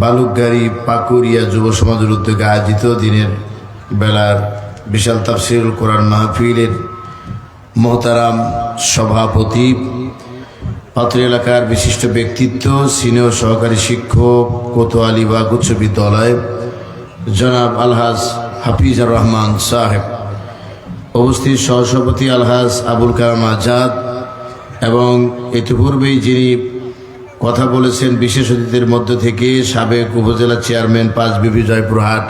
বালুকগাড়ি পাকুড়িয়া যুব সমাজের উদ্যোগে আয়োজিত দিনের বেলার বিশাল তাফসীরুল কোরআন মাহফিলের মোহতারাম সভাপতি, পাত্র এলাকার বিশিষ্ট ব্যক্তিত্ব, সিনিয়র সহকারী শিক্ষক কোতোয়ালিবাগ উচ্চ বিদ্যালয় জনাব আলহাজ হাফিজুর রহমান সাহেব, উপস্থিত সহসভাপতি আলহাজ আবুল কালাম আজাদ এবং ইতিপূর্বেই যিনি কথা বলেছেন বিশেষ অতিথিদের মধ্য থেকে সাবেক উপজেলা চেয়ারম্যান পাঁচবিবি জয়পুরহাট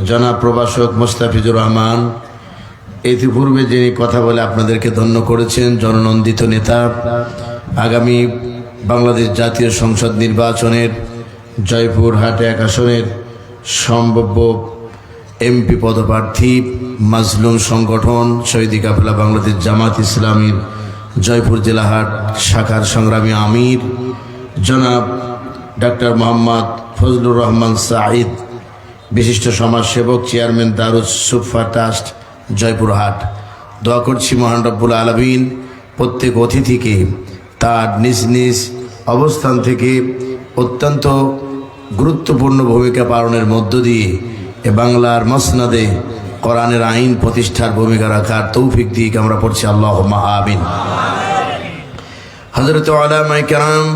জনাব প্রভাষক মোস্তাফিজুর রহমান, ইতিপূর্বে যিনি কথা বলে আপনাদেরকে ধন্য করেছেন, জননন্দিত নেতা, আগামী বাংলাদেশ জাতীয় সংসদ নির্বাচনের জয়পুরহাট এক আসনের সম্ভাব্য এমপি পদপ্রার্থী, মাজলুম সংগঠন শহীদি কাফেলা বাংলাদেশ জামাত ইসলামীর জয়পুর জেলাহাট শাখার সংগ্রামী আমির জনাব ডাক্তার মোহাম্মদ ফজলুর রহমান সাঈদ, বিশিষ্ট সমাজসেবক, চেয়ারম্যান দারুস সুফা ট্রাস্ট জয়পুরহাট। দোয়া করছি মহান রব্বুল আলামিন প্রত্যেক অতিথিকে তার নিজ নিজ অবস্থান থেকে অত্যন্ত গুরুত্বপূর্ণ ভূমিকা পালনের মধ্য দিয়ে এ বাংলার মসনদে কোরআনের আইন প্রতিষ্ঠার ভূমিকা রাখার তৌফিক দিয়ে আমরা পড়ছি আল্লাহুম্মা আমিন। হযরত উলামায়ে কেরাম,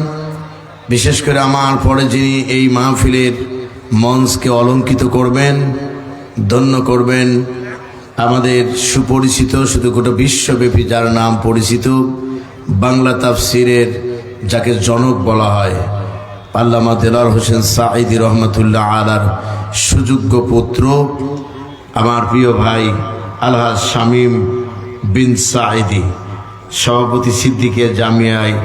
বিশেষ করে আমার পরে যিনি এই মাহফিলের মঞ্চকে অলঙ্কিত করবেন, ধন্য করবেন, আমাদের সুপরিচিত, শুধু গোটা বিশ্বব্যাপী যার নাম পরিচিত, বাংলা তাফসিরের যাকে জনক বলা হয়, আল্লামা দেলাওয়ার হোসেন সাঈদী রহমাতুল্লাহ আলার সুযোগ্য পুত্র, আমার প্রিয় ভাই আলহাজ শামীম বিন সাঈদী, সভাপতি সিদ্দিকিয়া জামিয়ায়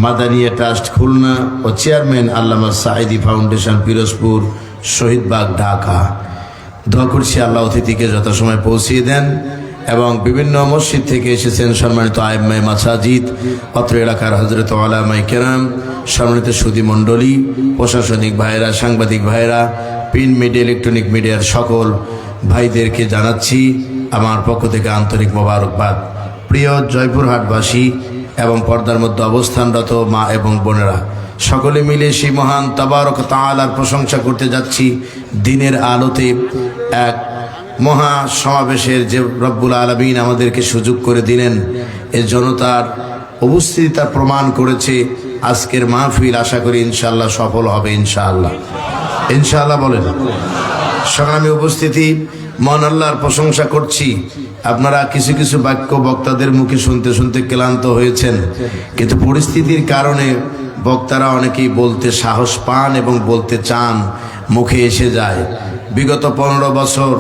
মাদানিয়া ট্রাস্ট খুলনা ও চেয়ারম্যান আল্লামা সাঈদী ফাউন্ডেশন পিরোজপুর শহীদবাগ ঢাকা। দোয়া করছি আল্লাহ অতিথিকে যথাসময় পৌঁছিয়ে দেন এবং বিভিন্ন মসজিদ থেকে এসেছেন সম্মানিত আইম্মায়ে মাসাজিদ, অত্র এলাকার হযরত উলামায়ে কেরাম, সম্মানিত সুধী মণ্ডলী, প্রশাসনিক ভাইয়েরা, সাংবাদিক ভাইয়েরা, প্রিন্ট মিডিয়া, ইলেকট্রনিক মিডিয়ার সকল ভাইদেরকে জানাচ্ছি আমার পক্ষ থেকে আন্তরিক মোবারকবাদ। প্রিয় জয়পুরহাটবাসী এবং পর্দার মধ্যে অবস্থানরত মা এবং বোনেরা, সকলে মিলে সেই মহান তাবারক তাআলার প্রশংসা করতে যাচ্ছি। দিনের আলোতে এক মহা সমাবেশের যে রব্বুল আলামিন আমাদেরকে সুযোগ করে দিলেন, এ জনতার উপস্থিতি তার প্রমাণ করেছে। আজকের মাহফিল আশা করি ইনশাআল্লাহ সফল হবে, ইনশাআল্লাহ, ইনশাআল্লাহ বলেন। সংগ্রামী উপস্থিতি, মহান আল্লাহর প্রশংসা করছি। আপনারা কিছু কিছু বাক্য বক্তাদের মুখে শুনতে শুনতে ক্লান্ত হয়েছেন, কিন্তু পরিস্থিতির কারণে বক্তারা অনেকেই বলতে সাহস পান এবং বলতে চান, মুখে এসে যায়। বিগত 15 বছর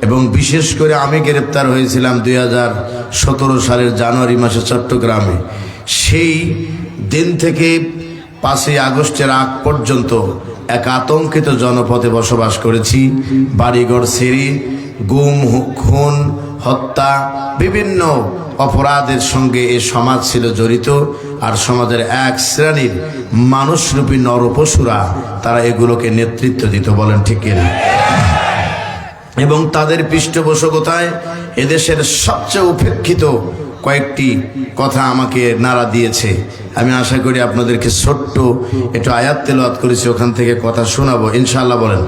এবং বিশেষ করে আমি গ্রেপ্তার হয়েছিলাম 2017 সালের জানুয়ারি মাসে চট্টগ্রামে। সেই দিন থেকে 5ই আগস্টের আগ পর্যন্ত এক আতঙ্কিত জনপদে বসবাস করেছি। বাড়িঘর ছেড়ে গুম, খুন, হত্যা, বিভিন্ন অপরাধের সঙ্গে এই সমাজ ছিল জড়িত। আর সমাজের এক শ্রেণীর মানুষরূপী নরপশুরা তারা এগুলোকে নেতৃত্ব দিত, বলেন ঠিক কিনা? এবং তাদের পৃষ্ঠপোষকতায় এদেশের সবচেয়ে উপেক্ষিত কয়েকটি কথা আমাকে নাড়া দিয়েছে। আমি আশা করি আপনাদেরকে ছোট্ট একটু আয়াত তেলাওয়াত করেছি, ওখান থেকে কথা শোনাবো ইনশাআল্লাহ, বলেন।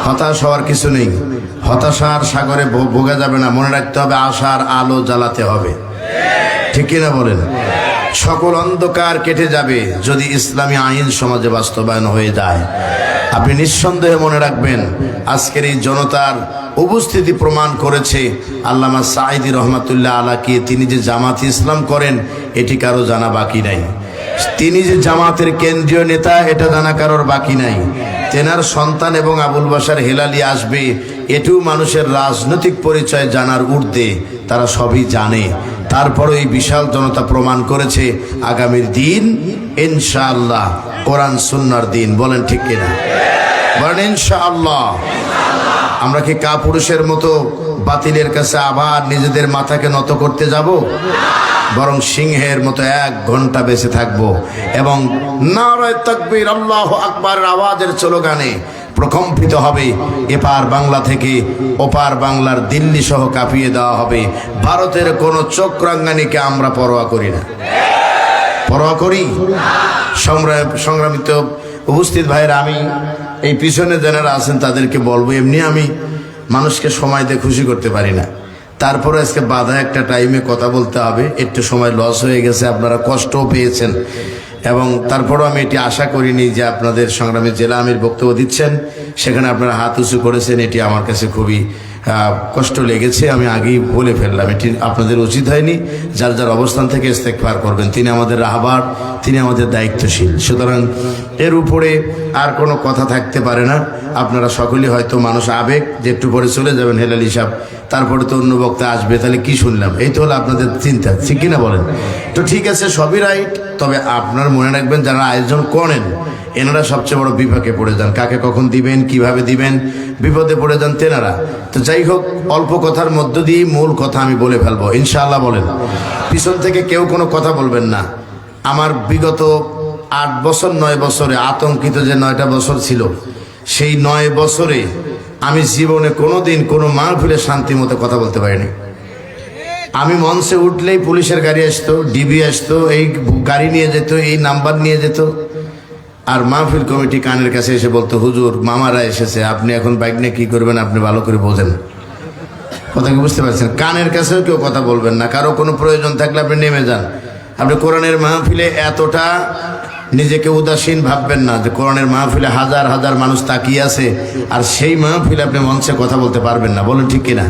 হতাশ হওয়ার কিছু নেই, হতাশার সাগরে ভোগা যাবে না, মনে রাখতে হবে আশার আলো জ্বালাতে হবে, ঠিক কিনা বলেন? সকল অন্ধকার কেটে যাবে যদি ইসলামী আইন সমাজে বাস্তবায়ন হয়ে যায়। আপনি নিঃসন্দেহে মনে রাখবেন, আজকের এই জনতার উপস্থিতি প্রমাণ করেছে আল্লামা সাঈদী রহমাতুল্লাহ আলাকে তিনি যে জামাত ইসলাম করেন এটি কারো জানা বাকি নাই। তিনি যে জামাতের কেন্দ্রীয় নেতা এটা জানা কারোর বাকি নাই। তেনার সন্তান এবং আবুল বাশার হেলালি আসবে, এটিও মানুষের রাজনৈতিক পরিচয় জানার ঊর্ধ্বে, তারা সবই জানে। তারপরও এই বিশাল জনতা প্রমাণ করেছে আগামীর দিন ইনশাআল্লাহ কোরআন সুন্নাহর দিন, বলেন ঠিক কিনা? বলেন ইনশাআল্লাহ। আমরা কি কাপুরুষের মতো বাতিলের কাছে আবার নিজেদের মাথাকে নত করতে যাব? বরং সিংহের মতো 1 ঘন্টা বেঁচে থাকবো এবং নারায়ে তাকবীর আল্লাহু আকবারের আওয়াজের স্লোগানে প্রকম্পিত হবে। এপার বাংলা থেকে ওপার বাংলার দিল্লি সহ কাঁপিয়ে দেওয়া হবে। ভারতের কোনো চক্রাঙ্গানিকে আমরা পরোয়া করি না, পরোয়া করি। সংগ্রামিত উপস্থিত ভাইরা, আমি এই পিছনে যারা আছেন তাদেরকে বলবো, এমনি আমি মানুষকে সময় দিয়ে খুশি করতে পারি না, তারপরে আজকে বাধা একটা টাইমে কথা বলতে হবে, একটু সময় লস হয়ে গেছে, আপনারা কষ্টও পেয়েছেন, এবং তারপরেও আমি এটি আশা করিনি যে আপনাদের সংগ্রামী জেলা আমির বক্তব্য দিচ্ছেন, সেখানে আপনারা হাত উঁচু করেছেন, এটি আমার কাছে খুবই কষ্ট লেগেছে। আমি আগেই বলে ফেললাম, এটি আপনাদের উচিত হয়নি। যার যার অবস্থান থেকে ইস্তেগফার করবেন, তিনি আমাদের রাহবার, তিনি আমাদের দায়িত্বশীল। সুতরাং এর উপরে আর কোনো কথা থাকতে পারে না। আপনারা সকলেই হয়তো মানুষ আবেগ, যে একটু পরে চলে যাবেন হেলাল হিসাব, তারপরে তো অন্য বক্তা আসবে, তাহলে কি শুনলাম, এই তো হলো আপনাদের চিন্তা, ঠিক কিনা বলেন? তো ঠিক আছে, সবই রাইট, তবে আপনার মনে রাখবেন যারা আয়োজন করেন এনারা সবচেয়ে বড় বিপাকে পড়ে যান। কাকে কখন দিবেন, কিভাবে দিবেন, বিপদে পড়ে যান তেনারা। তো যাই হোক, অল্প কথার মধ্য দিয়ে মূল কথা আমি বলে ফেলবো ইনশাআল্লাহ। বলেন, পিছন থেকে কেউ কোনো কথা বলবেন না। আমার বিগত 8 বছর 9 বছরে আতঙ্কিত যে 9টা বছর ছিল, সেই 9 বছরে আমি জীবনে কোনোদিন কোনো মাহফিলে শান্তি মতো কথা বলতে পারিনি। আমি মঞ্চে উঠলেই পুলিশের গাড়ি আসতো, ডিবি আসতো, এই গাড়ি নিয়ে যেত, এই নাম্বার নিয়ে যেত, আর মাহফিল কমিটি কানের কাছে এসে বলতো, হুজুর মামারা এসেছে, আপনি এখন বাইক নিয়ে কি করবেন আপনি ভালো করে বোঝেন। কথা কি বুঝতে পারছেন? কানের কাছেও কেউ কথা বলবেন না, কারো কোনো প্রয়োজন থাকলে আপনি নেমে যান। আপনি কোরআনের মাহফিলে এতটা নিজেকে উদাসীন ভাববেন না যে কোরআনের মাহফিলে হাজার হাজার মানুষ তাকিয়ে আছে, আর সেই মাহফিলে আপনি মঞ্চে কথা বলতে পারবেন না। বলেন ঠিক কিনা?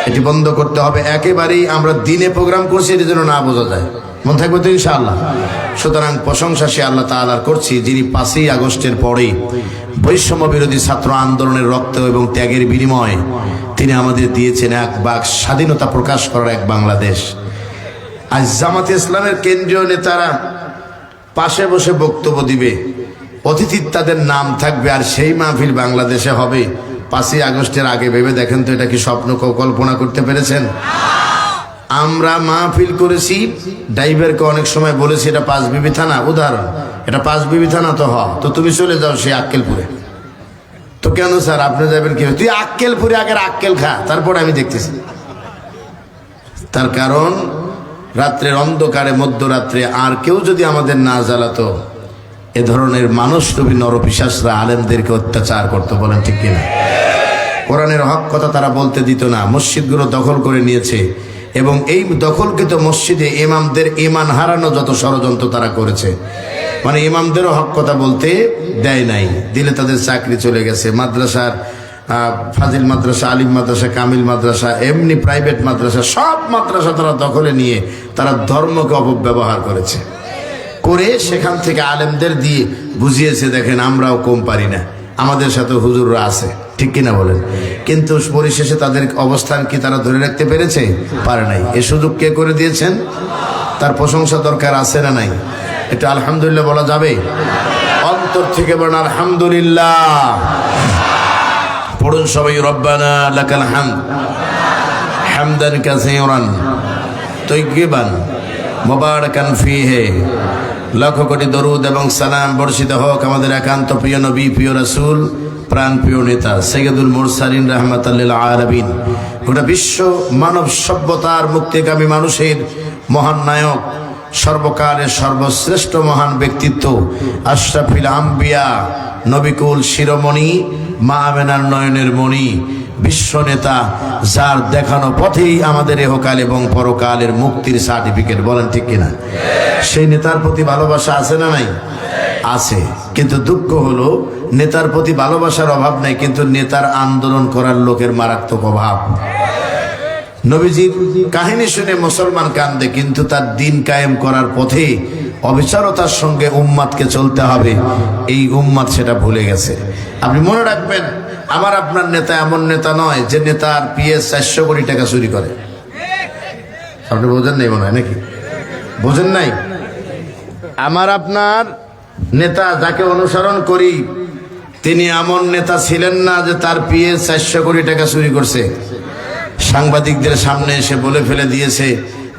এটি বন্ধ করতে হবে একেবারেই। আমরা দিনে প্রোগ্রাম করছি, এর জন্য না বোঝা যায়, মন থাকবে তো ইনশাআল্লাহ। সুতরাং প্রশংসা সে আল্লাহ তাআলার করছি, যিনি 5ই আগস্টের পরেই বৈষম্য বিরোধী ছাত্র আন্দোলনের রক্ত এবং ত্যাগের বিনিময়ে তিনি আমাদের দিয়েছেন এক বাক স্বাধীনতা প্রকাশ করার এক বাংলাদেশ। আজ জামাতে ইসলামের কেন্দ্রীয় নেতারা পাশে বসে বক্তব্য দিবে, অতিথি তাদের নাম থাকবে, আর সেই মাহফিল বাংলাদেশে হবে 5ই আগস্টের আগে। ভেবে দেখেন তো, এটা কি স্বপ্ন কল্পনা করতে পেরেছেন? আমরা মাহফিল করেছি, ড্রাইভারকে অনেক সময় বলেছি এটা 5 বিবি থানা, উদাহরণ, এটা 5 বিবি থানা তো তুমি চলে যাও সেই আক্কেলপুরে। তো কেন স্যার আপনি যাবেন কি? তুই আক্কেলপুরে আগে আক্কেল খা, তারপরে আমি দেখতেছি। তার কারণ রাত্রের অন্ধকারে, মধ্যরাত্রে আর কেউ যদি আমাদের না জ্বালাতো, এ ধরনের মানুষরূপী নরপিশাচরা আলেমদেরকে অত্যাচার করতো। বলেন ঠিক কিনা? কোরআনের হক কথা তারা বলতে দিত না। মসজিদগুলো দখল করে নিয়েছে, এবং এই দখলকৃত মসজিদে ইমামদের ঈমান হারানো যত ষড়যন্ত্র তারা করেছে, মানে ইমামদেরও হক কথা বলতে দেয় নাই, দিলে তাদের চাকরি চলে গেছে। মাদ্রাসার ফাজিল মাদ্রাসা, আলিম মাদ্রাসা, কামিল মাদ্রাসা, এমনি প্রাইভেট মাদ্রাসা, সব মাদ্রাসা তারা দখলে নিয়ে তারা ধর্মকে অপব্যবহার করেছে, করে সেখান থেকে আলেমদের দিয়ে বুঝিয়েছে, দেখেন আমরাও কম পারি না, আমাদের সাথে হুজুররা আছে, ঠিক কিনা বলেন? কিন্তু পরিশেষে তাদের অবস্থান কি তারা ধরে রাখতে পেরেছে? পারে নাই। এ সুযোগ কে করে দিয়েছেন? তার প্রশংসা দরকার আছে না নাই? এটা আলহামদুলিল্লাহ বলা যাবে? অন্তর থেকে বলেন আলহামদুলিল্লাহ। পড়ুন সবাই, রব্বানা লাকাল হামদ হামদান কাসীরান তাইয়্যিবান মুবারাকান ফীহি। লক্ষ কোটি দরুদ এবং সালাম বর্ষিত হোক আমাদের একান্ত প্রিয় নবী, প্রিয় রাসূল, প্রাণ প্রিয় নেতা সাইয়্যিদুল মুরসালিন রাহমাতাল লিল আলামিন, গোটা বিশ্ব মানব সভ্যতার মুক্তিকামী মানুষের মহান নায়ক, সর্বকালের সর্বশ্রেষ্ঠ মহান ব্যক্তিত্ব, আশরাফুল আম্বিয়া, নবিকুল শিরোমণি, মা আমেনার নয়নের মণি, বিশ্ব নেতা, যার দেখানো পথেই আমাদের ইহকাল এবং পরকালের মুক্তির সার্টিফিকেট। বলেন ঠিক কিনা? সেই নেতার প্রতি ভালোবাসা আছে না নাই? আছে। কিন্তু দুঃখ হলো নেতার প্রতি ভালোবাসার অভাব নাই, কিন্তু নেতার আন্দোলন করার লোকের মারাত্মক অভাব। নবীজির কাহিনী শুনে মুসলমান কান্দে, কিন্তু তার দিন কায়েম করার পথে অবিচারতার সঙ্গে উম্মাদকে চলতে হবে, এই উম্মাদ সেটা ভুলে গেছে। আপনি মনে রাখবেন, আমার আপনার নেতা এমন নেতা নয় যে নেতার পিএস 400 কোটি টাকা চুরি করে। আপনি বোঝেন নাই মনে হয়, নাকি বোঝেন নাই? আমার আপনার নেতা যাকে অনুসরণ করি, তিনি এমন নেতা ছিলেন না যে তার পিএস 400 কোটি টাকা চুরি করছে। সাংবাদিকদের সামনে এসে বলে ফেলে দিয়েছে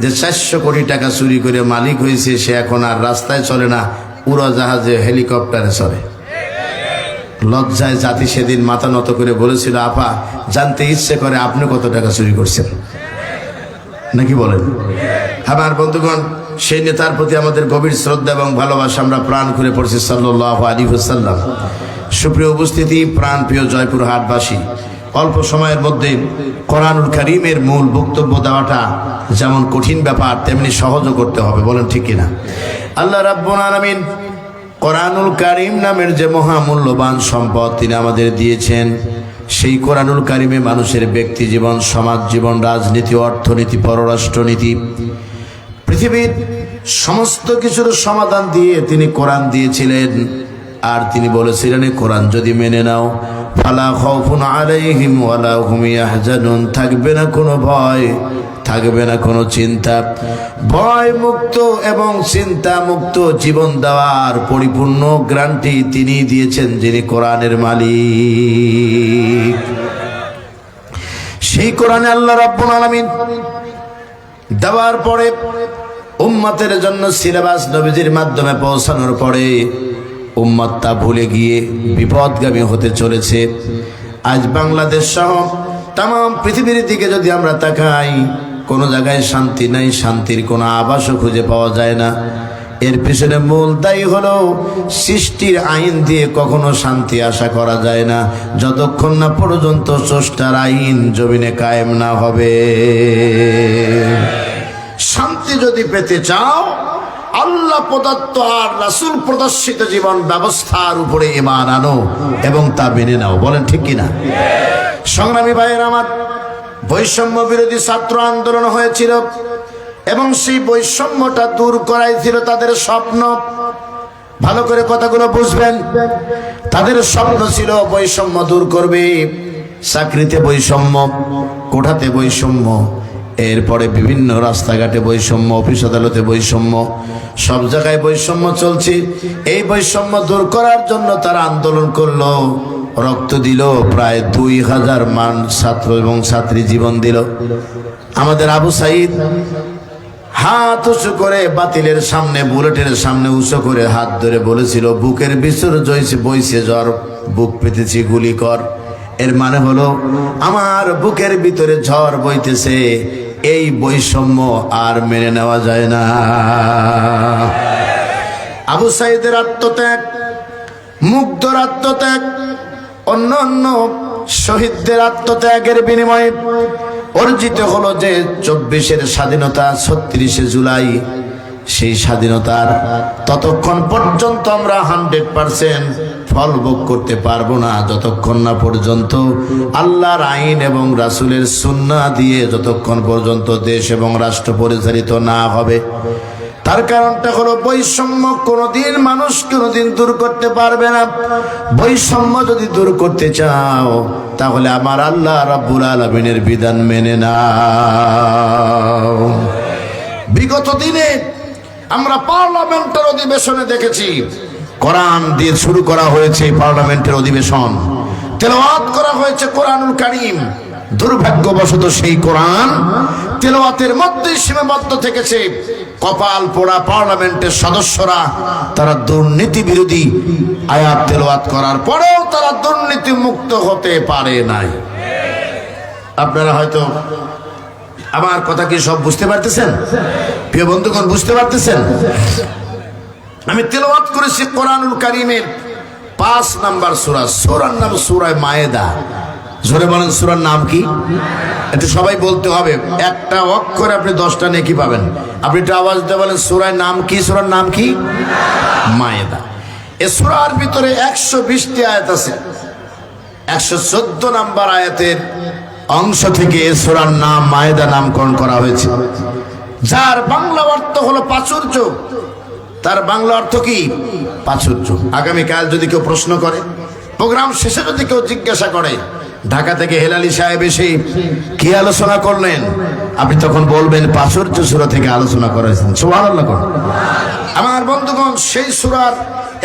যে 400 কোটি টাকা চুরি করে মালিক হয়েছে, সে এখন আর রাস্তায় চলে না, উড়োজাহাজে হেলিকপ্টারে চলে। লজ্জায় জাতি সেদিন মাথা নত করে বলেছিল, আপা জানতে ইচ্ছে করে আপনি কত টাকা চুরি করছেন, নাকি বলেন? আমার বন্ধুগণ, সেই নেতার প্রতি আমাদের গভীর শ্রদ্ধা এবং ভালোবাসা আমরা প্রাণ খুলে পড়ছি সাল্লাল্লাহু আলাইহি ওয়াসাল্লাম। সুপ্রিয় উপস্থিতি, প্রাণ প্রিয় জয়পুর হাটবাসী, অল্প সময়ের মধ্যে কোরআনুল কারীমের মূল বক্তব্য দেওয়াটা যেমন কঠিন ব্যাপার, তেমনি সহজও করতে হবে। বলেন ঠিক কিনা? আল্লাহ রাব্বুল আলামিন কোরআনুল কারীম নামের যে মহামূল্যবান সম্পদ তিনি আমাদের দিয়েছেন, সেই কোরআনুল কারীমে মানুষের ব্যক্তি জীবন, সমাজ জীবন, রাজনীতি, অর্থনীতি, পররাষ্ট্রনীতি, পৃথিবীর সমস্ত কিছুর সমাধান দিয়ে তিনি কোরআন দিয়েছিলেন। আর তিনি বলেছিলেন, কোরআন যদি মেনে নাও, ফালা খাউফুন আলাইহিম ওয়ালা হুম ইয়াহজানুন, থাকবে না কোনো ভয়, থাকবে না কোনো চিন্তা। ভয় মুক্ত এবং চিন্তা মুক্ত জীবন দেওয়ার পরিপূর্ণ গ্যারান্টি তিনি দিয়েছেন, যিনি কোরআনের মালিক। সেই কোরআনে আল্লাহ রাব্বুল আলামিন দেওয়ার পরে, উম্মতের জন্য সিলেবাস নবীজির মাধ্যমে পৌঁছানোর পরে উম্মত তা ভুলে গিয়ে বিপদগামী হতে চলেছে। আজ বাংলাদেশ সহ তাম পৃথিবীর দিকে যদি আমরা তাকাই, কোনো জায়গায় শান্তি নাই, শান্তির কোনো আভাসও খুঁজে পাওয়া যায় না। এর পিছনে মূল দায়ী হলো সৃষ্টির আইন দিয়ে কখনো শান্তি আশা করা যায় না, যতক্ষণ না পর্যন্ত স্রষ্টার আইন জমিনে কায়েম না হবে। শান্তি যদি পেতে চাও, আল্লাহ প্রদত্ত আর রাসূল প্রদর্শিত জীবন ব্যবস্থার উপরে ঈমান আনো এবং তা মেনে নাও। বলেন ঠিক কিনা? সংগ্রামী ভাইয়ের আমার, বৈষম্য বিরোধী ছাত্র আন্দোলন হয়েছিল এবং সেই বৈষম্যটা দূর করাই ছিল তাদের স্বপ্ন। ভালো করে কথাগুলো বুঝবেন। তাদের স্বপ্ন ছিল বৈষম্য দূর করবে, চাকরিতে বৈষম্য, কোঠাতে বৈষম্য, এরপরে বিভিন্ন রাস্তাঘাটে বৈষম্য, অফিস আদালতে বৈষম্য, সব জায়গায় বৈষম্য চলছে। এই বৈষম্য দূর করার জন্য তারা আন্দোলন করলো, রক্ত দিল, প্রায় 2000 মান ছাত্র এবং ছাত্রী জীবন দিল। আমাদের আবু সাইদ হাত উঁচু করে বাতিলের সামনে, বুলেটের সামনে উঁচু করে হাত ধরে বলেছিল, বুকের ভিতর বইছে জ্বর, বুক পেতেছি গুলি কর। এর মানে হলো আমার বুকের ভিতরে ঝড় বইতেছে, এই বৈষম্য আর মেনে নেওয়া যায় না। আবু সাইদের আত্মত্যাগ, মুগ্ধর আত্মত্যাগ, অন্য অন্য শহীদদের আত্মত্যাগের বিনিময়ে অর্জিত হলো যে 24-এর স্বাধীনতা, 36শে জুলাই। সেই স্বাধীনতার ততক্ষণ পর্যন্ত আমরা 100% ফল ভোগ করতে পারবো না, যতক্ষণ না পর্যন্ত আল্লাহর আইন এবং রাসূলের সুন্নাহ দিয়ে যতক্ষণ পর্যন্ত দেশ এবং রাষ্ট্র পরিচালিত না হবে। তার কারণটা হলো বৈষম্য কোনোদিন মানুষ কোনোদিন দূর করতে পারবে না। বৈষম্য যদি দূর করতে চাও, তাহলে আমার আল্লাহ রাব্বুল আলামিনের বিধান মেনে নাও। বিগত দিনে আমরা পার্লামেন্টের অধিবেশনে দেখেছি, কোরআন দিয়ে শুরু করা হয়েছে পার্লামেন্টের অধিবেশন, তেলাওয়াত করা হয়েছে কোরআনুল কারীম। দুর্ভাগ্যবশত সেই কোরআন তেলাওয়াতের মধ্যে সীমাবদ্ধ থেকেছে। কপাল পোড়া পার্লামেন্টের সদস্যরা, তারা দুর্নীতি বিরোধী আয়াত তেলাওয়াত করার পরেও তারা দুর্নীতি মুক্ত হতে পারে নাই। আপনারা হয়তো আমার কথা কি সব বুঝতে পারতেছেন? প্রিয় বন্ধুগণ, বুঝতে পারতেছেন? আমি তেলাওয়াত করেছি কোরআনুল কারীমের 5 নাম্বার সূরা, সূরার নাম সূরা মায়েদা। জোরে বলেন, সূরার নাম কি? এটা সবাই বলতে হবে, একটা অক্ষরে আপনি 10টা নেকি পাবেন। আপনি একটু আওয়াজ দিয়ে বলেন, সূরার নাম কি? সূরার নাম কি? মায়েদা। এই সূরার ভিতরে 120টি আয়াত আছে। 114 নাম্বার আয়াতের অংশ থেকে এই সূরার নাম মায়েদা নামকরণ করা হয়েছে, যার বাংলা অর্থ হলো প্রাচুর্য। তার বাংলা অর্থ কি? প্রাচুর্য। আগামীকাল যদি কেউ প্রশ্ন করে, প্রোগ্রাম শেষে যদি কেউ জিজ্ঞাসা করে, ঢাকা থেকে হেলালি সাহেব এসে কি আলোচনা করলেন, আপনি তখন বলবেন প্রাচুর্য সূরা থেকে আলোচনা করেছেন। সুবহানাল্লাহ। আমার বন্ধুগণ, সেই সূরার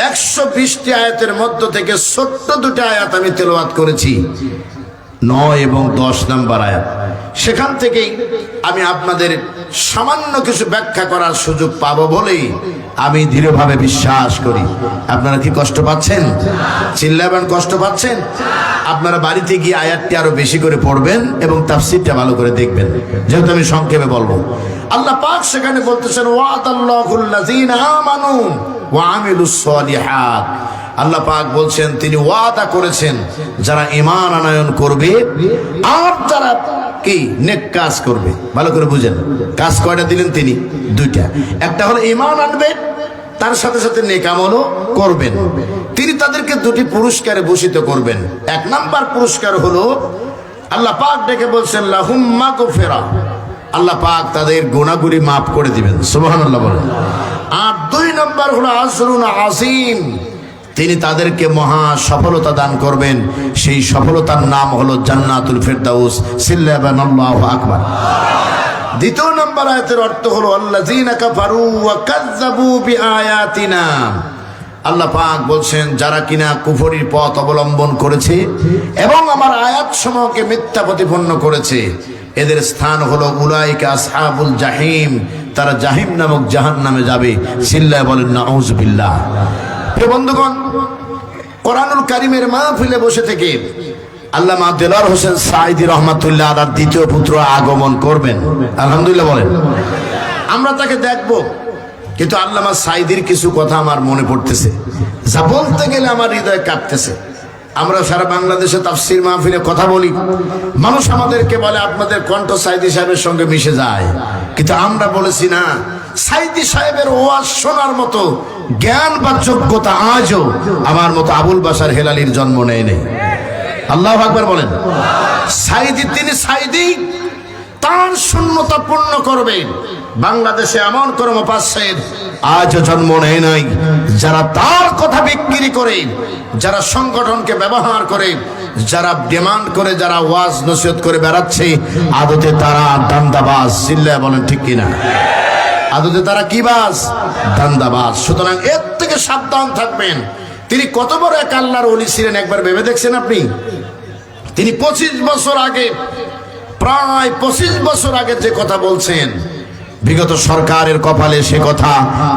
120টি আয়াতের মধ্য থেকে ছোট্ট 2টা আয়াত আমি তেলাওয়াত করেছি। 9 এবং 10 নম্বর আয়াত। সেখান থেকেই আমি আপনাদের সামান্য কিছু ব্যাখ্যা করার সুযোগ পাবো বলেই আমি দৃঢ়ভাবে বিশ্বাস করি। আপনারা কি কষ্ট পাচ্ছেন? চিল্লাবেন, কষ্ট পাচ্ছেন? আপনারা বাড়িতে গিয়ে আয়াতটি আরো বেশি করে পড়বেন এবং তাফসীরটা ভালো করে দেখবেন, যেহেতু আমি সংক্ষেপে বলবো। আল্লাহ পাক সেখানে বলতেছেন ওয়াদাল্লাহুল লাযিনা আমানু ওয়া আমিলুস সালিহাত। আল্লাহ পাক বলছেন তিনি ওয়াদা করেছেন যারা ঈমান আনয়ন করবে আর যারা কি নেক কাজ করবে। ভালো করে বুঝেন, কাজ কয়টা দিলেন তিনি? 2টা। একটা হলো ঈমান আনবে, তার সাথে সাথে নেক আমলও করবেন। তিনি তাদেরকে 2টি পুরস্কারে ভূষিত করবেন। 1 নাম্বার পুরস্কার হলো আল্লাহ পাক ডেকে বলছেন লাহুম মাগফিরা, আল্লাহ পাক তাদের গুনাহগুলি মাফ করে দিবেন। সুবহানাল্লাহ বলেন। আর 2 নাম্বার হলো আজরুন আযীম, তিনি তাদেরকে মহা সফলতা দান করবেন। সেই সফলতার নাম হলো জান্নাতুল ফেরদাউস। সিল্লাবান আল্লাহু আকবার। 2 নম্বর আয়াতের অর্থ হলো আল্লাযীনা কাফারু ওয়া কাযযাবু বিআয়াতিনা। আল্লাহ পাক বলছেন যারা কিনা কুফরির পথ অবলম্বন করেছে এবং আমার আয়াতসমূহকে মিথ্যা প্রতিপন্ন করেছে, এদের স্থান হলো উলাইকা আসহাবুল জাহিম, তারা জাহিম নামক জাহান্নামে যাবে। সিল্লায় বলেন নাউযুবিল্লাহ। প্রিয় বন্ধুগণ, কোরআনুল কারীমের মাহফিলে বসে থেকে আল্লামা দেলোয়ার হোসেন সাঈদী রাহমাতুল্লাহ আলাইহির 2য় পুত্র আগমন করবেন। আলহামদুলিল্লাহ বলেন। আমরা তাকে দেখব, কিন্তু আল্লামা সাঈদীর কিছু কথা আমার মনে পড়তেছে, যা বলতে গেলে আমার হৃদয় কাঁপতেছে। আমরা সারা বাংলাদেশে তাফসীর মাহফিলে কথা বলি, মানুষ আমাদেরকে বলে আপনাদের কণ্ঠ সাঈদী সাহেবের সঙ্গে মিশে যায়, কিন্তু আমরা বলেছি না, সাঈদী সাহেবের ওয়াজ শোনার মতো জ্ঞান বা যোগ্যতা আজও আমার মতো আবুল বাশার হেলালির জন্ম নেয় নেই। আল্লাহু আকবার বলেন। সাঈদী তিনি সাঈদী, তার শূন্যতা পূর্ণ করবেন। বাংলাদেশে এমন কোন মুফাসসির আজও জন্ম নেয় নাই যারা তার কথা বিক্রি করে, যারা সংগঠনকে ব্যবহার করে, যারা ডিমান্ড করে, যারা ওয়াজ নসিহত করে বেড়াচ্ছে, আদতে তারা দান্দাবাজ। চিল্লায় বলেন ঠিক কিনা? আদতে তারা কি বাজ? দান্দাবাজ। সুতরাং এর থেকে সাবধান থাকবেন। তিনি কত বড় এক আল্লাহর ওলি ছিলেন একবার ভেবে দেখছেন আপনি? তিনি 25 বছর আগে, প্রায় 25 বছর আগে যে কথা বলছেন, বিগত সরকারের কপালে সে কথা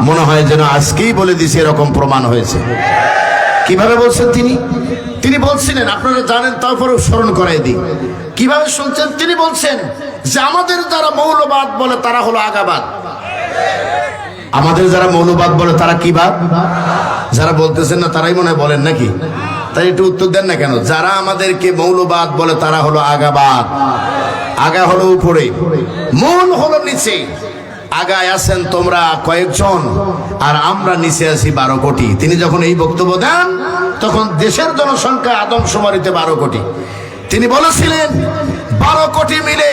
মনে হয় যেন আজকেই বলে দিছে, এরকম প্রমাণ হয়েছে। কিভাবে বলছেন তিনি? তিনি বলছিলেন, আপনারা জানেন, তারপরেও স্মরণ করাই দিই। কিভাবে শুনছেন? তিনি বলছেন যে আমাদের যারা মৌলবাদ বলে তারা হলো আগাবাদ। আমাদের যারা মৌলবাদ বলে তারা কি বাদ? যারা বলতেছেন না তারাই মনে হয় বলেন নাকি? তাই একটু উত্তর দেন না কেন? যারা আমাদেরকে মৌলবাদ বলে তারা হলো আগাবাদ। আগা হলো উপরে, মূল হলো নিচে। আগায় আছেন তোমরা কয়েকজন, আর আমরা নিচে আছি 12 কোটি। তিনি যখন এই বক্তব্য দেন তখন দেশের জনসংখ্যা আদমশুমারিতে 12 কোটি। তিনি বলেছিলেন 12 কোটি মিলে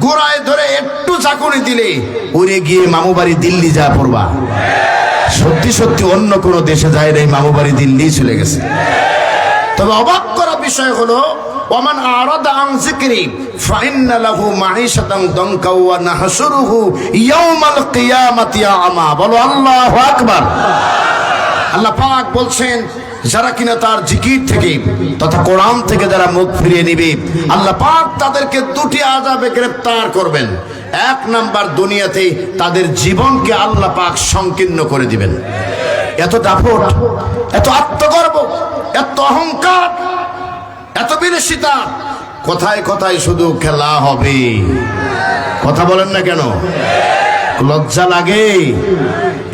গোড়ায় ধরে একটু চাকুনি দিলে উড়ে গিয়ে মামু বাড়ি দিল্লি যা পড়বা। সত্যি সত্যি অন্য কোনো দেশে যায় নাই, মামু বাড়ি দিল্লি চলে গেছে। তবে অবাক করা বিষয় হলো ওমান আরাদা আন যিকরি ফাইন্না লাহু মাঈশাতান দানকা ওয়া নাহশুরুহু ইয়াওমাল কিয়ামাতি আমা। বলো আল্লাহু আকবার। আল্লাহ পাক বলছেন যারা কিনা তার জিকির থেকে তথা কোরআন থেকে যারা মুখ ফিরিয়ে নিবে, আল্লাহ পাক তাদেরকে 2টি আযাবে গ্রেফতার করবেন। 1 নাম্বার, দুনিয়াতে তাদের জীবনকে আল্লাহ পাক সংকীর্ণ করে দিবেন। এত দাপট, এত আত্মগর্ব, এত অহংকার, এত বিলাসিতা, কথায় কথায় শুধু খেলা হবে। কথা বলেন না কেন? লজ্জা লাগে?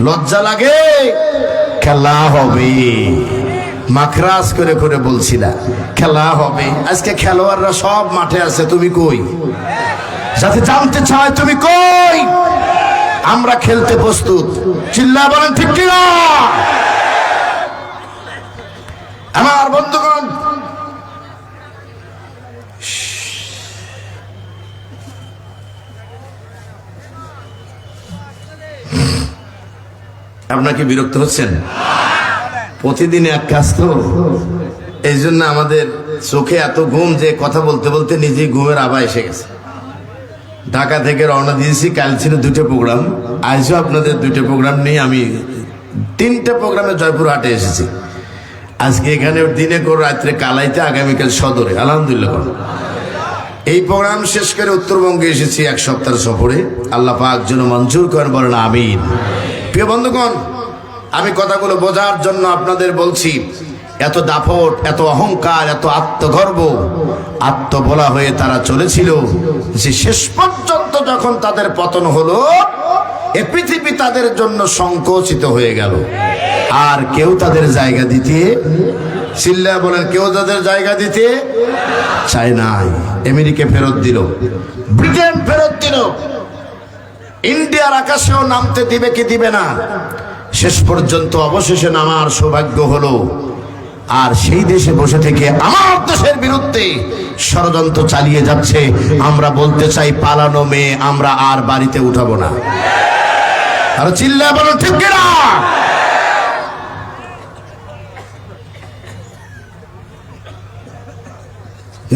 লজ্জা লাগে? খেলা হবে। মাখরাজ করে করে বলছিলা খেলা হবে। আজকে খেলোয়াড়রা সব মাঠে আছে, তুমি কই? যাতে জানতে চায় তুমি কই? আমরা খেলতে প্রস্তুত। চিল্লা বলেন ঠিক কিনা? আমার বন্ধুগণ, আপনাকে বিরক্ত হচ্ছেন? প্রতিদিন এক কাজ তো, এই জন্য আমাদের চোখে এত ঘুম যে কথা বলতে বলতে নিজেই ঘুমের আভা এসে গেছে। ঢাকা থেকে রওনা দিয়েছি, কাল ছিল 2টা প্রোগ্রাম, আজও আপনাদের 2টা প্রোগ্রাম নিয়ে আমি 3টা প্রোগ্রামে জয়পুরহাটে এসেছি। আজকে এখানে দিনে করে রাত্রে কালাইতে, আগামীকাল সদরে। আলহামদুলিল্লাহ। এই প্রোগ্রাম শেষ করে উত্তরবঙ্গে এসেছি এক সপ্তাহ সফরে। আল্লাহ পাক যেন মঞ্জুর করেন, বলেন আমিন। প্রিয় বন্ধুগণ, আমি কথাগুলো বোঝার জন্য আপনাদের বলছি। এত দাপট, এত অহংকার, এত আত্মগর্ব, আত্মবলা হয়ে তারা চলেছিল যে শেষ পর্যন্ত যখন তাদের পতন হলো, এ পৃথিবী তাদের জন্য সংকোচিত হয়ে গেল। আর কেউ তাদের জায়গা দিতে, চিল্লা বলেন, কেউ তাদের জায়গা দিতে চায় নাই। আমেরিকা ফেরত দিল, ব্রিটেন ফেরত দিল, ইন্ডিয়ার আকাশেও নামতে দিবে কি দিবে না। শেষ পর্যন্ত অবশেষে নামার সৌভাগ্য হলো। আর সেই দেশে বসে থেকে আমার দেশের বিরুদ্ধে ষড়যন্ত্র চালিয়ে যাচ্ছে। আমরা বলতে চাই, পালানো মেয়ে আমরা আর বাড়িতে উঠাবো না। আর চিল্লা বলো ঠিক কিনা?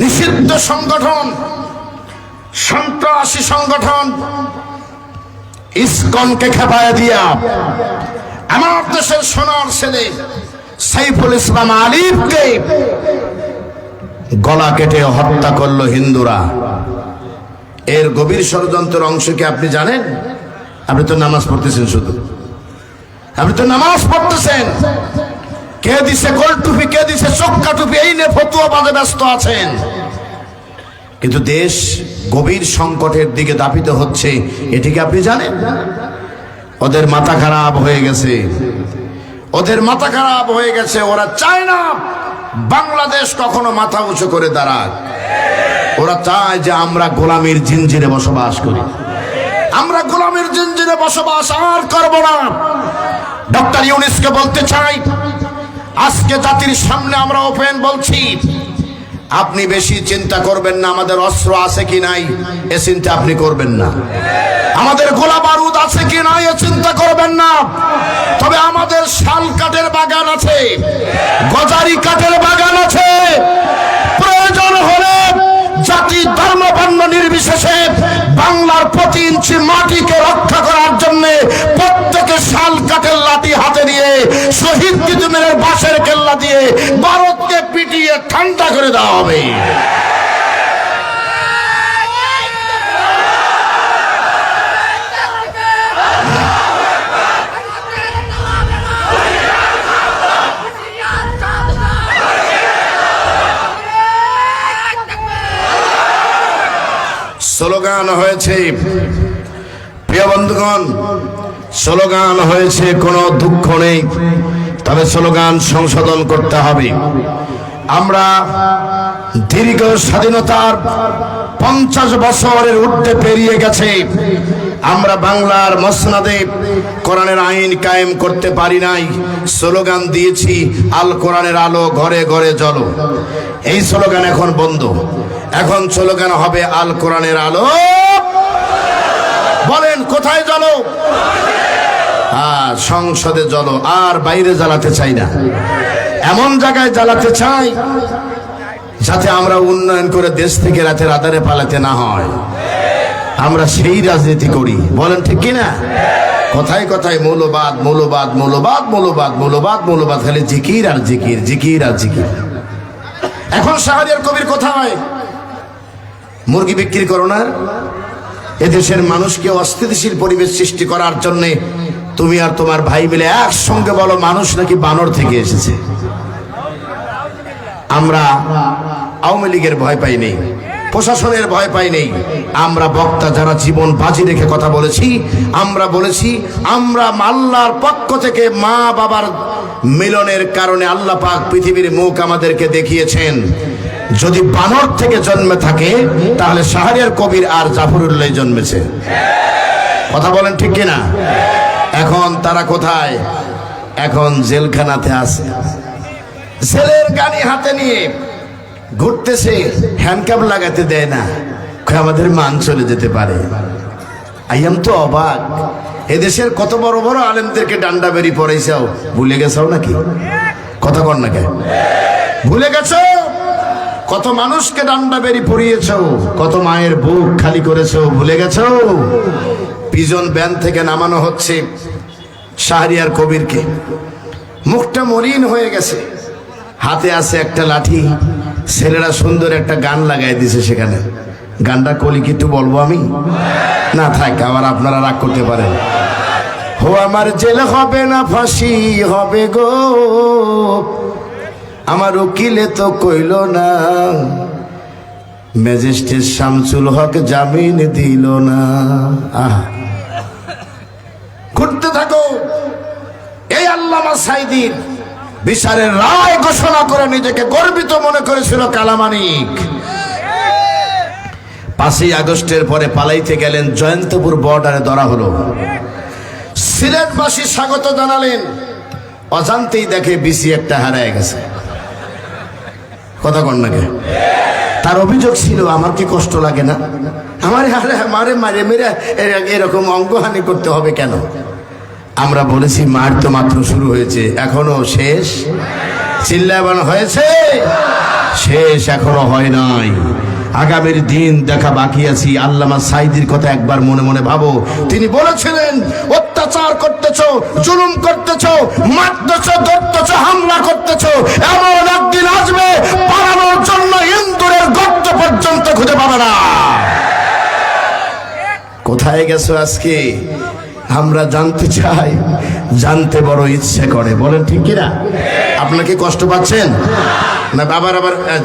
নিষিদ্ধ সংগঠন, সন্ত্রাসী সংগঠন ইসকনকে খেপায় দিয়া আমার দেশের সোনার ছেলে সাইফুল ইসলাম আলিফকে গলা কেটে হত্যা করলো হিন্দুরা। এর গভীর ষড়যন্ত্রের অংশ কি আপনি জানেন? আপনি তো নামাজ পড়তেছেন, শুধু আপনি তো নামাজ পড়তেছেন। কে দিছে গোল টুপি, কে দিছে চক্কা টুপি, এই নিয়ে ফতুয়া বাজে ব্যস্ত আছেন। কিন্তু দেশ গভীর সংকটের দিকে দাপিত হচ্ছে, এটিকে আপনি জানেন? ওদের মাথা খারাপ হয়ে গেছে, ওদের মাথা খারাপ হয়ে গেছে। ওরা চায় না বাংলাদেশ কখনো মাথা উঁচু করে দাঁড়াক। ওরা চায় যে আমরা গোলামীর জিঞ্জিরে বসবাস করি। আমরা গোলামীর জিঞ্জিরে বসবাস আর করব না। ডক্টর ইউনূসকে বলতে চাই, আজকে জাতির সামনে আমরা ওপেন বলছি, আপনি বেশি চিন্তা করবেন না আমাদের অস্ত্র আছে কি নাই, এ চিন্তা আপনি করবেন না। আমাদের গোলা বারুদ আছে কি নাই, এ চিন্তা করবেন না। তবে আমাদের শাল কাঠের বাগান আছে, গজারি কাঠের বাগান আছে। প্রয়োজন হলে জাতি ধর্ম বর্ণ নির্বিশেষে বাংলার প্রতি ইঞ্চি মাটিকে রক্ষা করার জন্য প্রত্যেকে শাল কাঠের লাঠি হাতে নিয়ে শহীদ দিদিমের বাঁশের কেল্লা দিয়ে ভারতকে পিটিয়ে ঠান্ডা করে দেওয়া হবে। স্লোগান হয়েছে, প্রিয় বন্ধুগণ, স্লোগান হয়েছে, কোনো দুঃখ নেই, তবে স্লোগান সংশোধন করতে হবে। আমরা দীর্ঘ স্বাধীনতার 50 বছরের ঊর্ধ্বে পেরিয়ে গেছে। আমরা বাংলার মসনদে কোরআনের আইন কায়েম করতে পারি নাই। স্লোগান দিয়েছি, আল কোরআনের আলো ঘরে ঘরে জ্বলো। এই স্লোগান এখন বন্ধ। এখন স্লোগান হবে আল কোরআনের আলো। বলেন কোথায় জ্বলো? সংসদে জ্বলো। আর বাইরে জ্বালাতে চাই না, এমন জায়গায় জ্বালাতে চাই যাতে আমরা উন্নয়ন করে দেশ থেকে রাতের আধারে পালাতে না হয়। আমরা সেই রাজনীতি করি, বলেন ঠিক কিনা? কথায় কথায় মৌলবাদ, মৌলবাদ, মৌলবাদ, মৌলবাদ, মৌলবাদ, মৌলবাদ, খালি জিকির আর জিকির, জিকির আর জিকির। এখন শাহরিয়ার কবির কোথায়? মুরগি বিক্রি করো না। এদেশের মানুষকে অস্থিতিশীল পরিবেশ সৃষ্টি করার জন্য তুমি আর তোমার ভাই মিলে একসঙ্গে বলো মানুষ নাকি বানর থেকে এসেছে। আমরা আওয়ামী লীগের ভয় পাই নেই, প্রশাসনের ভয় পাই নেই। আমরা বক্তা যারা জীবন বাজি রেখে কথা বলেছি, আমরা বলেছি আমরা আল্লাহর পক্ষ থেকে মা বাবার মিলনের কারণে আল্লাহ পাক পৃথিবীর মুখ আমাদেরকে দেখিয়েছেন। যদি বানর থেকে জন্মে থাকে তাহলে শাহরিয়ার কবির আর জাফরুল্লাহ জন্মেছে। কথা বলেন ঠিক কিনা? এখন তারা কোথায়? এখন জেলখানাতে আছে, জেলের গাড়ি হাতে নিয়ে ঘুরতেছে, হ্যান্ডকাপ লাগাতে দেয় না, আমাদের মান চলে যেতে পারে। আইয়াম তো অবাক, এদেশের কত বড় বড় আলেমদেরকে ডান্ডা বেরি পড়াইছাও, ভুলে গেছাও নাকি? কথা কর না কেন? ভুলে গেছো? কত মানুষকে ডান্ডা বেরি পড়িয়েছ, কত মায়ের বুক খালি করেছো, ভুলে গেছো? পিজন ভ্যান থেকে নামানো হচ্ছে শাহরিয়ার কবিরকে, মুখটা মলিন হয়ে গেছে, হাতে আছে একটা লাঠি। ছেলেরা সুন্দর একটা গান লাগাই দিছে সেখানে, গানটা কলি কি একটু বলবো আমি? না থাক, আবার আপনারা রাগ করতে পারেন। হো আমার জেল হবে না ফাঁসি হবে গো, আমার উকিলে তো কইল না, ম্যাজিস্ট্রেট শামসুল হক জামিন দিল না। ঘুরতে থাকো। এই আল্লামা সাঈদীর বিচারের রায় ঘোষণা করে নিজেকে গর্বিত মনে করেছিল কালামানিক। 5ই আগস্টের পরে পালাইতে গেলেন, জয়ন্তপুর বর্ডারে ধরা হলো। সিলেটবাসী স্বাগত জানালেন, অজান্তেই দেখে বিসি একটা হারায় গেছে। কথা কন নাকি? তার অভিযোগ ছিল, আমার কি কষ্ট লাগে না? আমার মারে মারে মেরে এরকম অঙ্গহানি করতে হবে কেন? আমরা বলেছি মার তো মাত্র শুরু হয়েছে, এখনো শেষ চিল্লাবান হয়েছে, শেষ এখনো হয় নাই। আগামীর দিন দেখা বাকি আছি। আল্লামা সাঈদীর কথা একবার মনে মনে ভাবো। তিনি বলেছিলেন, অত্যাচার করতেছ, জুলুম করতেছ, মারতেছ, ধরতেছ, হামলা করতেছ, এমন একদিন আসবে পালানোর জন্য ইন্দুরের গর্ত পর্যন্ত খুঁজে পাবে না। কোথায় গেছো আজকে? আমরা জানতে চাই, জানতে বড় ইচ্ছে করে। বলেন ঠিক কিনা? আপনারা কি কষ্ট পাচ্ছেন না? আবার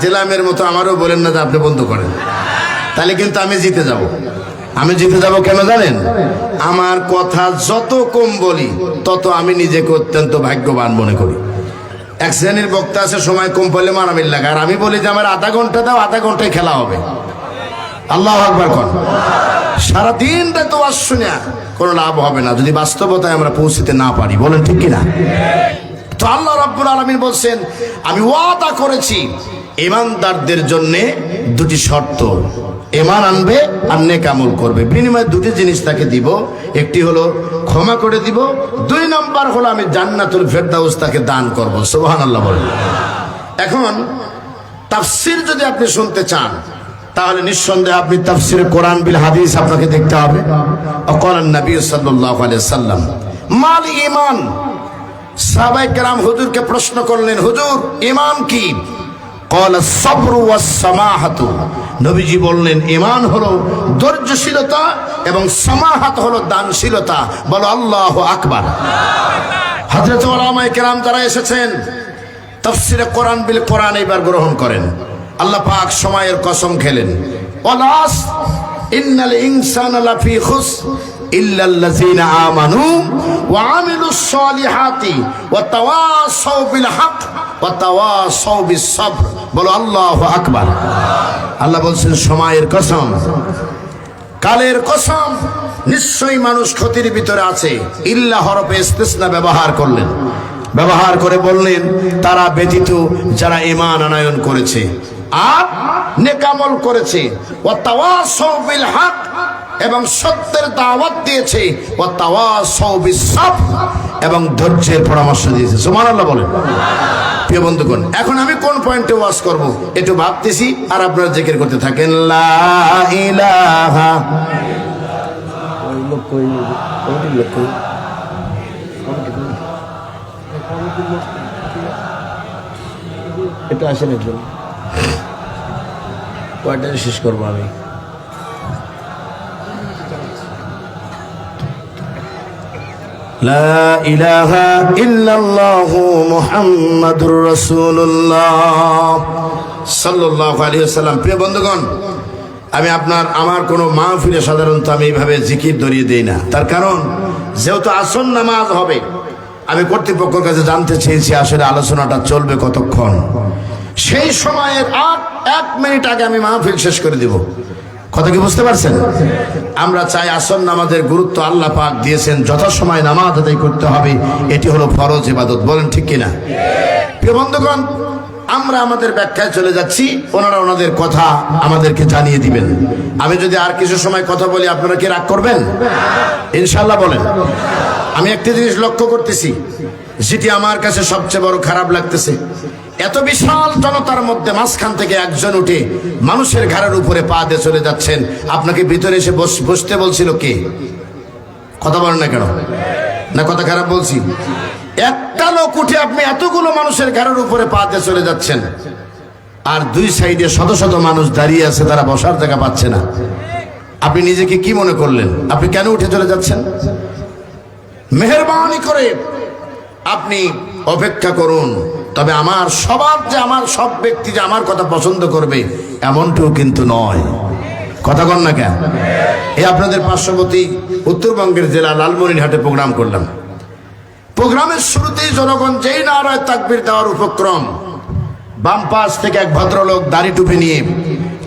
জেলামের মতো আমারও বলেন না যে আপনি বন্ধ করেন, তাহলে কিন্তু আমি জিতে যাব। আমি জিতে যাব কেন জানেন? আমার কথা যত কম বলি তত আমি নিজেকে অত্যন্ত ভাগ্যবান মনে করি। এক শ্রেণীর বক্তা আছে, সময় কম পড়লে মারামিল লাগে, আর আমি বলি যে আমার আধা ঘন্টা দাও, আধা ঘন্টায় খেলা হবে। আল্লাহু আকবার কর। সারাদিনটা তো ওয়াজ শুনে কোনো লাভ হবে না যদি বাস্তবতায় আমরা পৌঁছতে না পারি। বলেন ঠিক কিনা? তো আল্লাহ রাব্বুল আলামিন বলছেন, আমি ওয়াদা করেছি ঈমানদারদের জন্য দুটি শর্ত, ঈমান আনবে আর নেক আমল করবে, বিনিময়ে দুটি জিনিস তাকে দিব। একটি হলো ক্ষমা করে দিব, 2 নাম্বার হলো আমি জান্নাতুল ফেরদাউস তাকে দান করব। সুবহানাল্লাহ বলেন। এখন তাফসীর যদি আপনি শুনতে চান, তাহলে নিঃসন্দেহে আপনি তাফসীরে কোরআন বিল হাদিস আপনাকে দেখতে হবে। অকলান নবী সাল্লাল্লাহু আলাইহি সাল্লাম মাল ঈমান। সাহাবায়ে কেরাম হুজুরকে প্রশ্ন করলেন, হুজুর ঈমান কি? ক্বালা সবরু ওয়াস সামাহাতু। নবীজি বললেন, ঈমান হলো ধৈর্যশীলতা এবং সামাহাত হলো দানশীলতা। বলো আল্লাহু আকবার। হযরত উলামায়ে কেরাম যারা এসেছেন তাফসীরে কোরআন বিল কোরআন এবার গ্রহণ করেন। আল্লাহ পাক সময়ের কসম খেলেন, ওয়ালাস ইন্নাল ইনসানা লাফি খুস ইল্লাল্লাযিনা আমানু ওয়া আমিলুস সালিহাতি ওয়া তাওয়াসাউ বিল হক ওয়া তাওয়াসাউ বিস সাবর। বলো আল্লাহু আকবার। আল্লাহ বলছেন, সময়ের কসম, কালের কসম, নিশ্চয়ই মানুষ ক্ষতির ভিতরে আছে। ইল্লা হরফে ইস্তিসনা ব্যবহার করলেন, ব্যবহার করে বললেন তারা ব্যতীত যারা ঈমান আনয়ন করেছে আর নেক আমল করেছে, ওয়া তাওয়াসাউ বিল হক, এবং সত্যের দাওয়াত দিয়েছে, ওয়া তাওয়াসাউ বিস সাবর, এবং ধৈর্যের পরামর্শ দিয়েছে। সুবহানাল্লাহ বলেন। প্রিয় বন্ধুগণ, এখন আমি কোন পয়েন্টে ওয়াজ করব একটু ভাবতেছি, আর আপনারা জিকির করতে থাকেন। লা ইলাহা এটা আসেন একজন, কয়টা শেষ করবো আমি? লা ইলাহা ইল্লাল্লাহু মুহাম্মাদুর রাসূলুল্লাহ সাল্লাল্লাহু আলাইহি ওয়াসাল্লাম। প্রিয় বন্ধুগণ, আমি আমার কোনো মাহফিলে সাধারণত আমি এইভাবে জিকির ধরিয়ে দেই না। তার কারণ যেহেতু আসর নামাজ হবে, আমি কর্তৃপক্ষের কাছে জানতে চেয়েছি আসলে আলোচনাটা চলবে কতক্ষণ। সেই সময়ের 1 মিনিট আগে আমি মাহফিল শেষ করে দিব। কথা কি বুঝতে পারছেন? আমরা চাই আসর নামাজের গুরুত্ব আল্লাহ পাক দিয়েছেন, যথাসময়ে নামাজ আদায় করতে হবে, এটি হলো ফরজ ইবাদত। বলেন ঠিক কিনা? প্রিয় বন্ধুগণ, আমরা আমাদের ব্যাখ্যায় চলে যাচ্ছি, ওনারা ওনাদের কথা আমাদেরকে জানিয়ে দিবেন। আমি যদি আর কিছু সময় কথা বলি আপনারা কি রাগ করবেন? ইনশাআল্লাহ বলেন। আমি একটা জিনিস লক্ষ্য করতেছি, যেটি আমার কাছে সবচেয়ে বড় খারাপ লাগতেছে, এত বিশাল জনতার মধ্যে মাঝখান থেকে একজন উঠে মানুষের ঘাড়ের উপরে পা দিয়ে চলে যাচ্ছেন। আপনাকে ভিতরে এসে বসতে বলছিল কে? কথা বলেন না কেন? না কথা খারাপ বলছি? একটা লোক উঠে আপনি এতগুলো মানুষের ঘাড়ের উপরে পা দিয়ে চলে যাচ্ছেন, আর দুই সাইডে শত শত মানুষ দাঁড়িয়ে আছে, তারা বসার জায়গা পাচ্ছে না। আপনি নিজেকে কি মনে করলেন? আপনি কেন উঠে চলে যাচ্ছেন? মেহেরবানি করে আপনি অপেক্ষা করুন। তবে আমার সব ব্যক্তি যে আমার কথা পছন্দ করবে এমনটিও কিন্তু নয়। কথা কন না কেন? এই আপনাদের পার্শ্ববর্তী উত্তরবঙ্গের জেলা লালমনিরহাটে প্রোগ্রাম করলাম। প্রোগ্রামের শুরুতেই জনগণ যেই নারায় তাকবীর দেওয়ার উপক্রম, বাম পাশ থেকে এক ভদ্রলোক দাড়ি টুপি নিয়ে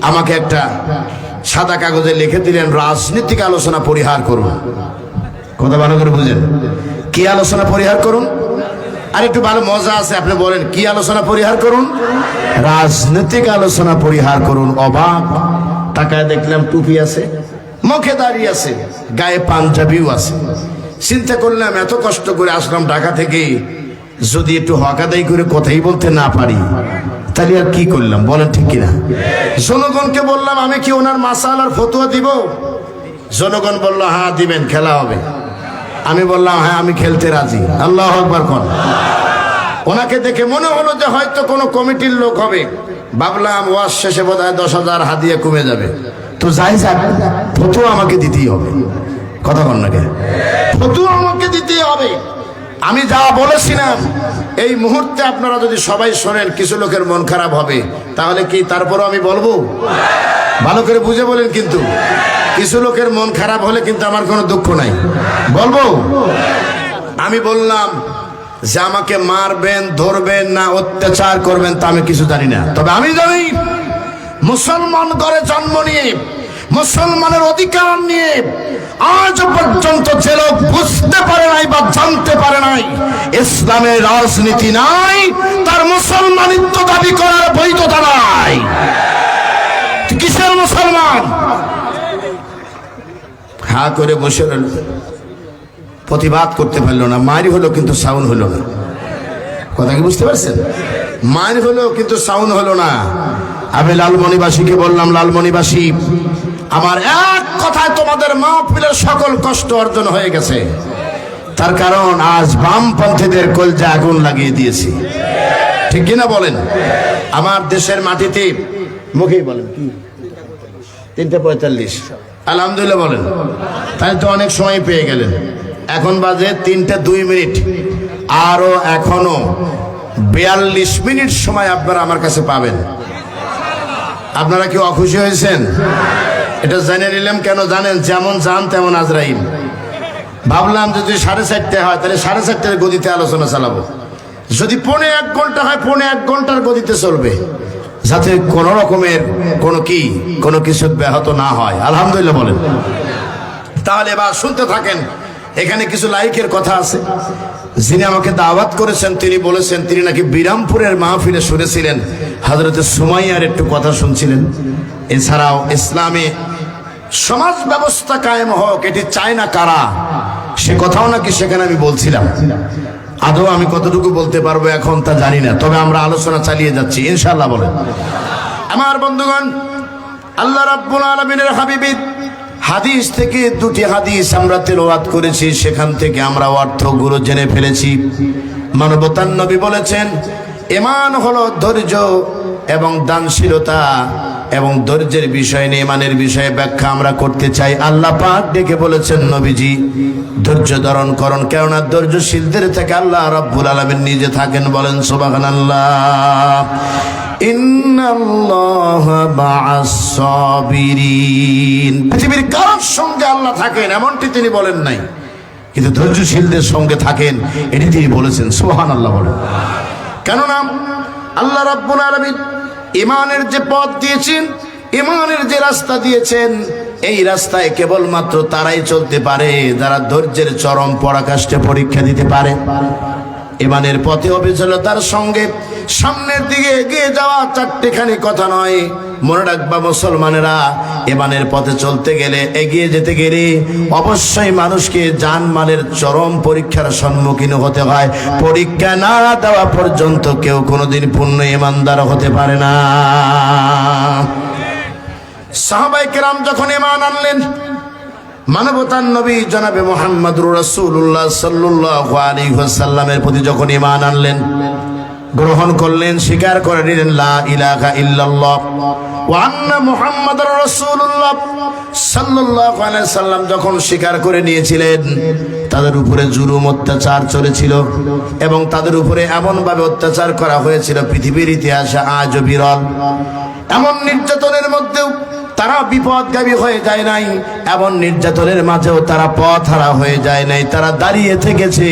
আমাকে একটা সাদা কাগজে লিখে দিলেন, রাজনীতিক আলোচনা পরিহার করুন। কথা ভালো করে বুঝেন, কি আলোচনা পরিহার করুন? আর একটু ভালো মজা আছে, আপনি বলেন কি আলোচনা পরিহার করুন? রাজনৈতিক আলোচনা পরিহার করুন। অবাক তাকায় দেখলাম টুপি আছে, মুখে দাঁড়িয়ে আছে, গায়ে পাঞ্জাবিও আছে। চিন্তা করলাম এত কষ্ট করে আসলাম ঢাকা থেকে, যদি একটু হক আদায় করে কথাই বলতে না পারি তাহলে আর কি করলাম? বলেন ঠিক কিনা? জনগণকে বললাম আমি কি ওনার মাসালার ফতোয়া দিব? জনগণ বলল হ্যাঁ দিবেন, খেলা হবে। আমি বললাম হ্যাঁ আমি খেলতে রাজি। আল্লাহু আকবার কোন। ওনাকে দেখে মনে হলো যে হয়তো কোনো কমিটির লোক হবে। ভাবলাম ওয়াজ শেষে বোধহয় 10,000 হাদিয়া কমে যাবে। তো যাই যাক, ফতোয়া আমাকে দিতেই হবে। কথা বল না কেন? ফতোয়া আমাকে দিতেই হবে। আমি যা বলেছিলাম এই মুহূর্তে আপনারা যদি সবাই শোনেন, কিছু লোকের মন খারাপ হবে, তাহলে কি তারপরও আমি বলবো? ভালো করে বুঝে বলেন। কিন্তু কিছু লোকের মন খারাপ হলে কিন্তু আমার কোনো দুঃখ নাই, বলবো। আমি বললাম যে আমাকে মারবেন, ধরবেন না অত্যাচার করবেন তা আমি কিছু জানি না। তবে আমি জানি মুসলমান ঘরে জন্ম নিয়ে, মুসলমানের অধিকার নিয়ে আজ পর্যন্ত যে লোক বুঝতে পারে নাই বা জানতে পারে নাই ইসলামের রাজনীতি নাই, তার মুসলমানিত্ব দাবি করার বৈধতা নাই। কিসের মুসলমান? হা করে বসে রইল, প্রতিবাদ করতে পারলো না। মারি হলো কিন্তু সাউন্ড হলো না। কথা কি বুঝতে পারছেন? মারি হলো কিন্তু সাউন্ড হলো না। আমি লালমনিবাসীকে বললাম, লালমনিবাসী, আমার এক কথায় তোমাদের মাহফিলের সকল কষ্ট অর্জন হয়ে গেছে। তার কারণ আজ বামপন্থীদের কলজা আগুন লাগিয়ে দিয়েছি। ঠিক কিনা বলেন? আমার দেশের মাটিতে মুখেই বলেন কি 3:45 আলহামদুলিল্লাহ বলেন, তাই তো অনেক সময় পেয়ে গেলেন। এখন বাজে 3:02। আরো এখনো 42 মিনিট সময় আপনারা আমার কাছে পাবেন। আপনারা কি অখুশি হয়েছেন? এটা জেনে নিলাম কেন জানেন? যেমন যান তেমন আজরাইল। ভাবলাম যদি 4:30 হয় তাহলে 4:30 গতিতে আলোচনা চালাবো। যদি 1.5 ঘন্টা হয় 1.5 ঘন্টার গতিতে চলবে, যাতে কোন রকমের কোনো কিছু ব্যাহত না হয়। আলহামদুলিল্লাহ বলেন। তাহলে এবার শুনতে থাকেন। এখানে কিছু লাইকের কথা আছে। যিনি আমাকে দাওয়াত করেছেন তিনি বলেছেন তিনি নাকি বিরামপুরের মাহফিলে শুনেছিলেন হযরতে সুমাইয়ার একটু কথা শুনছিলেন। এছাড়াও ইসলামে সমাজ ব্যবস্থা কায়েম হোক এটি চায় না কারা, সে কথাও নাকি সেখানে আমি বলছিলাম। আদৌ আমি কতটুকু বলতে পারবো এখন তা জানি না, তবে আমরা আলোচনা চালিয়ে যাচ্ছি ইনশাআল্লাহ। বলেন আমার বন্ধুগণ, আল্লাহ রাব্বুল আলামিনের হাবিব হাদিস থেকে 2টি হাদিস আমরা তেলাওয়াত করেছি, সেখান থেকে আমরা অর্থগুলো জেনে ফেলেছি। মানবতার নবী বলেছেন ঈমান হলো ধৈর্য এবং দানশীলতা, এবং ধৈর্যের বিষয় নিয়ে ঈমানের বিষয়ে ব্যাখ্যা আমরা করতে চাই। আল্লাহ পাক ডেকে বলেছেন নবীজি ধৈর্য ধারণ করুন, কেননা ধৈর্যশীলদের থেকে আল্লাহ রাব্বুল আলামিন নিজে থাকেন। বলেন সুবহানাল্লাহ। ইন্নাল্লাহা মা'আস সাবিরিন। পৃথিবীর কারোর সঙ্গে আল্লাহ থাকেন এমনটি তিনি বলেন নাই, কিন্তু ধৈর্যশীলদের সঙ্গে থাকেন এটি তিনি বলেছেন। সুবহানাল্লাহ বলেন। কেননা আল্লাহ রাব্বুল আলামিন ঈমানের যে পথ দিয়েছেন, ঈমানের যে রাস্তা দিয়েছেন, এই রাস্তায় কেবলমাত্র তারাই চলতে পারে যারা ধৈর্যের চরম পরাকাষ্ঠে পরীক্ষা দিতে পারে। ঈমানের পথে অবিচলতার সঙ্গে সামনের দিকে এগিয়ে যাওয়া চারটিখানি কথা নয়। মনে রাখবা মুসলমানেরা, ঈমানের পথে চলতে গেলে, এগিয়ে যেতে গেলে অবশ্যই মানুষকে জানমালের চরম পরীক্ষার সম্মুখীন হতে হয়। পরীক্ষা না দেওয়া পর্যন্ত কেউ কোনোদিন পূর্ণ ঈমানদার হতে পারে না। সাহাবায়ে কেরাম যখন ঈমান আনলেন, মানবতার নবী জনাবে মুহাম্মদুর রাসূলুল্লাহ সাল্লাল্লাহু আলাইহি ওয়াসাল্লামের প্রতি যখন ঈমান আনলেন, গ্রহণ করলেন, স্বীকার করে নিলেন লা ইলাহা ইল্লাল্লাহ ওয়া আন্না মুহাম্মাদুর রাসূলুল্লাহ সাল্লাল্লাহু আলাইহি সাল্লাম যখন স্বীকার করে নিয়েছিলেন, তাদের উপরে জুলুম অত্যাচার চলেছিল এবং তাদের উপরে এমনভাবে অত্যাচার করা হয়েছিল পৃথিবীর ইতিহাসে আজও বিরল। এমন নির্যাতনের মধ্যেও তারা বিপদগামী হয়ে যায় নাই, এমন নির্যাতনের মাঝেও তারা পথহারা হয়ে যায় নাই। তারা দাঁড়িয়ে থেকেছে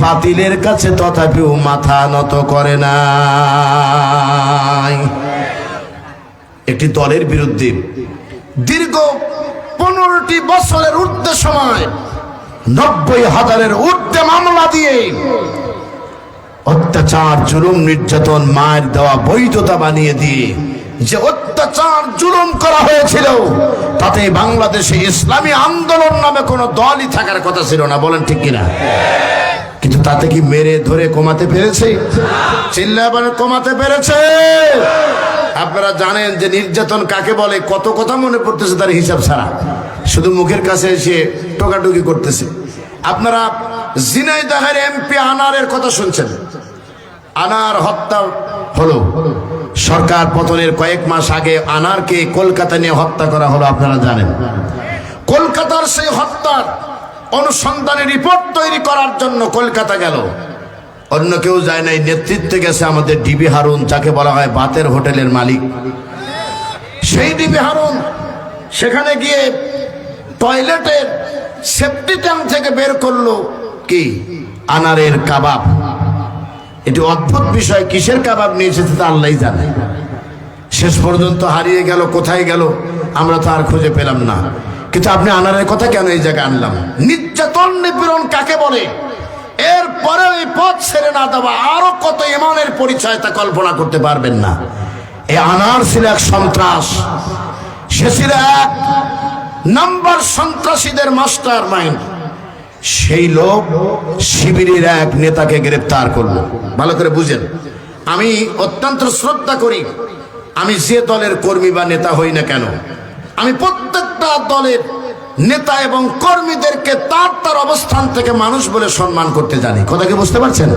বাতিলের কাছে, তথাপিও মাথা নত করে নাই। একটি দলের বিরুদ্ধে দীর্ঘ 15টি বছরের ঊর্ধ্বে সময় 90,000-এর ঊর্ধ্বে মামলা দিয়ে অত্যাচার, জুলুম, নির্যাতন, মার দেওয়া বৈধতা বানিয়ে দিয়ে যে অত্যাচার জুলুম করা হয়েছিল, তাতে বাংলাদেশে ইসলামী আন্দোলন নামে কোনো দলই থাকার কথা ছিল না। বলেন ঠিক কিনা? কিন্তু তাতে কি মেরে ধরে কমাতে পেরেছে? চিল্লায় বলেন, কমাতে পেরেছে? আপনারা জানেন যে নির্যাতন কাকে বলে? কত কথা মনে পড়তেছে তার হিসাব ছাড়া, শুধু মুখের কাছে এসে টোকাটুকি করতেছে। আপনারা ঝিনাইদহের এমপি আনারের কথা শুনছেন। আনার হত্যা হলো, সরকার পতনের কয়েক মাস আগে আনারকে কলকাতা নিয়ে হত্যা করা হলো, আপনারা জানেন। কলকাতার সেই হত্যার অনুসন্ধানী রিপোর্ট তৈরি করার জন্য কলকাতা গেল, অন্য কেউ যায় নাই, নেতৃত্বে গেছে আমাদের ডিবি হারুন, যাকে বলা হয় বাতের হোটেলের মালিক। সেই ডিবি হারুন সেখানে গিয়ে টয়লেটের সেফটি ট্যাঙ্ক থেকে বের করলো কি? আনারের কাবাব। এটি অদ্ভুত বিষয়, কিসের কাবাব নিয়ে এসেছে তা আল্লাহই জানে। শেষ পর্যন্ত হারিয়ে গেল, কোথায় গেল আমরা তো আর খুঁজে পেলাম না। কিন্তু আপনি আনারের কথা কেন এই জায়গায় আনলাম? নির্যাতন, নিপীড়ন কাকে বলে? এরপরে এই পথ ছেড়ে না দেওয়া আরো কত ইমানের পরিচয় তা কল্পনা করতে পারবেন না। এই আনার ছিল এক সন্ত্রাস, সে ছিল 1 নাম্বার সন্ত্রাসীদের মাস্টার মাইন্ড। সেই লোক শিবিরের এক নেতাকে গ্রেফতার করলো। ভালো করে বুঝেন, আমি অত্যন্ত শ্রদ্ধা করি, আমি যে দলের কর্মী বা নেতা হই না কেন, আমি প্রত্যেকটা দলের নেতা এবং কর্মীদেরকে তার তার অবস্থান থেকে মানুষ বলে সম্মান করতে জানি। কথা কি বুঝতে পারছেন?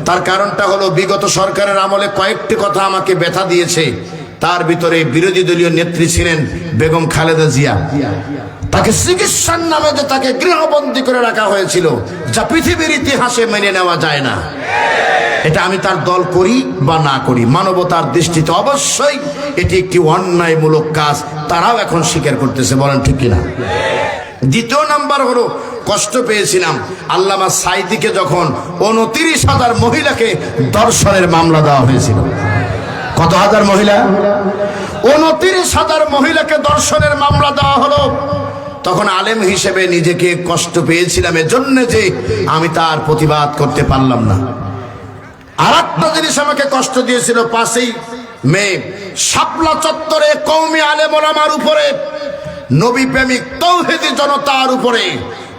তার কারণটা হলো, বিগত সরকারের আমলে কয়েকটি কথা আমাকে ব্যথা দিয়েছে। তার ভিতরে বিরোধী দলীয় নেত্রী ছিলেন বেগম খালেদা জিয়া। তাকে চিকিৎসার নামে যে তাকে গৃহবন্দী করে রাখা হয়েছিল, যা পৃথিবীর ইতিহাসে মেনে নেওয়া যায় না। এটা আমি তার দল করি বা না করি, মানবতার দৃষ্টিতে অবশ্যই এটি একটি অন্যায়মূলক কাজ, তারাও এখন স্বীকার করতেছে। বলেন ঠিক কিনা? দ্বিতীয় নাম্বার হলো, কষ্ট পেয়েছিলাম আল্লামা সাইদিকে যখন 29,000 মহিলাকে ধর্ষণের মামলা দেওয়া হয়েছিল। কত হাজার মহিলা? 29,000 মহিলাকে ধর্ষণের মামলা দেওয়া হলো। তখন আলেম হিসেবে নিজেকে কষ্ট পেয়েছিলাম, এজন্য যে আমি তার প্রতিবাদ করতে পারলাম না। আর একটা জিনিস আমাকে কষ্ট দিয়েছিল, 5ই মে শাপলা চত্বরে কওমি আলেম ওলামার উপরে, নবী প্রেমিক তৌহিদি জনতার উপরে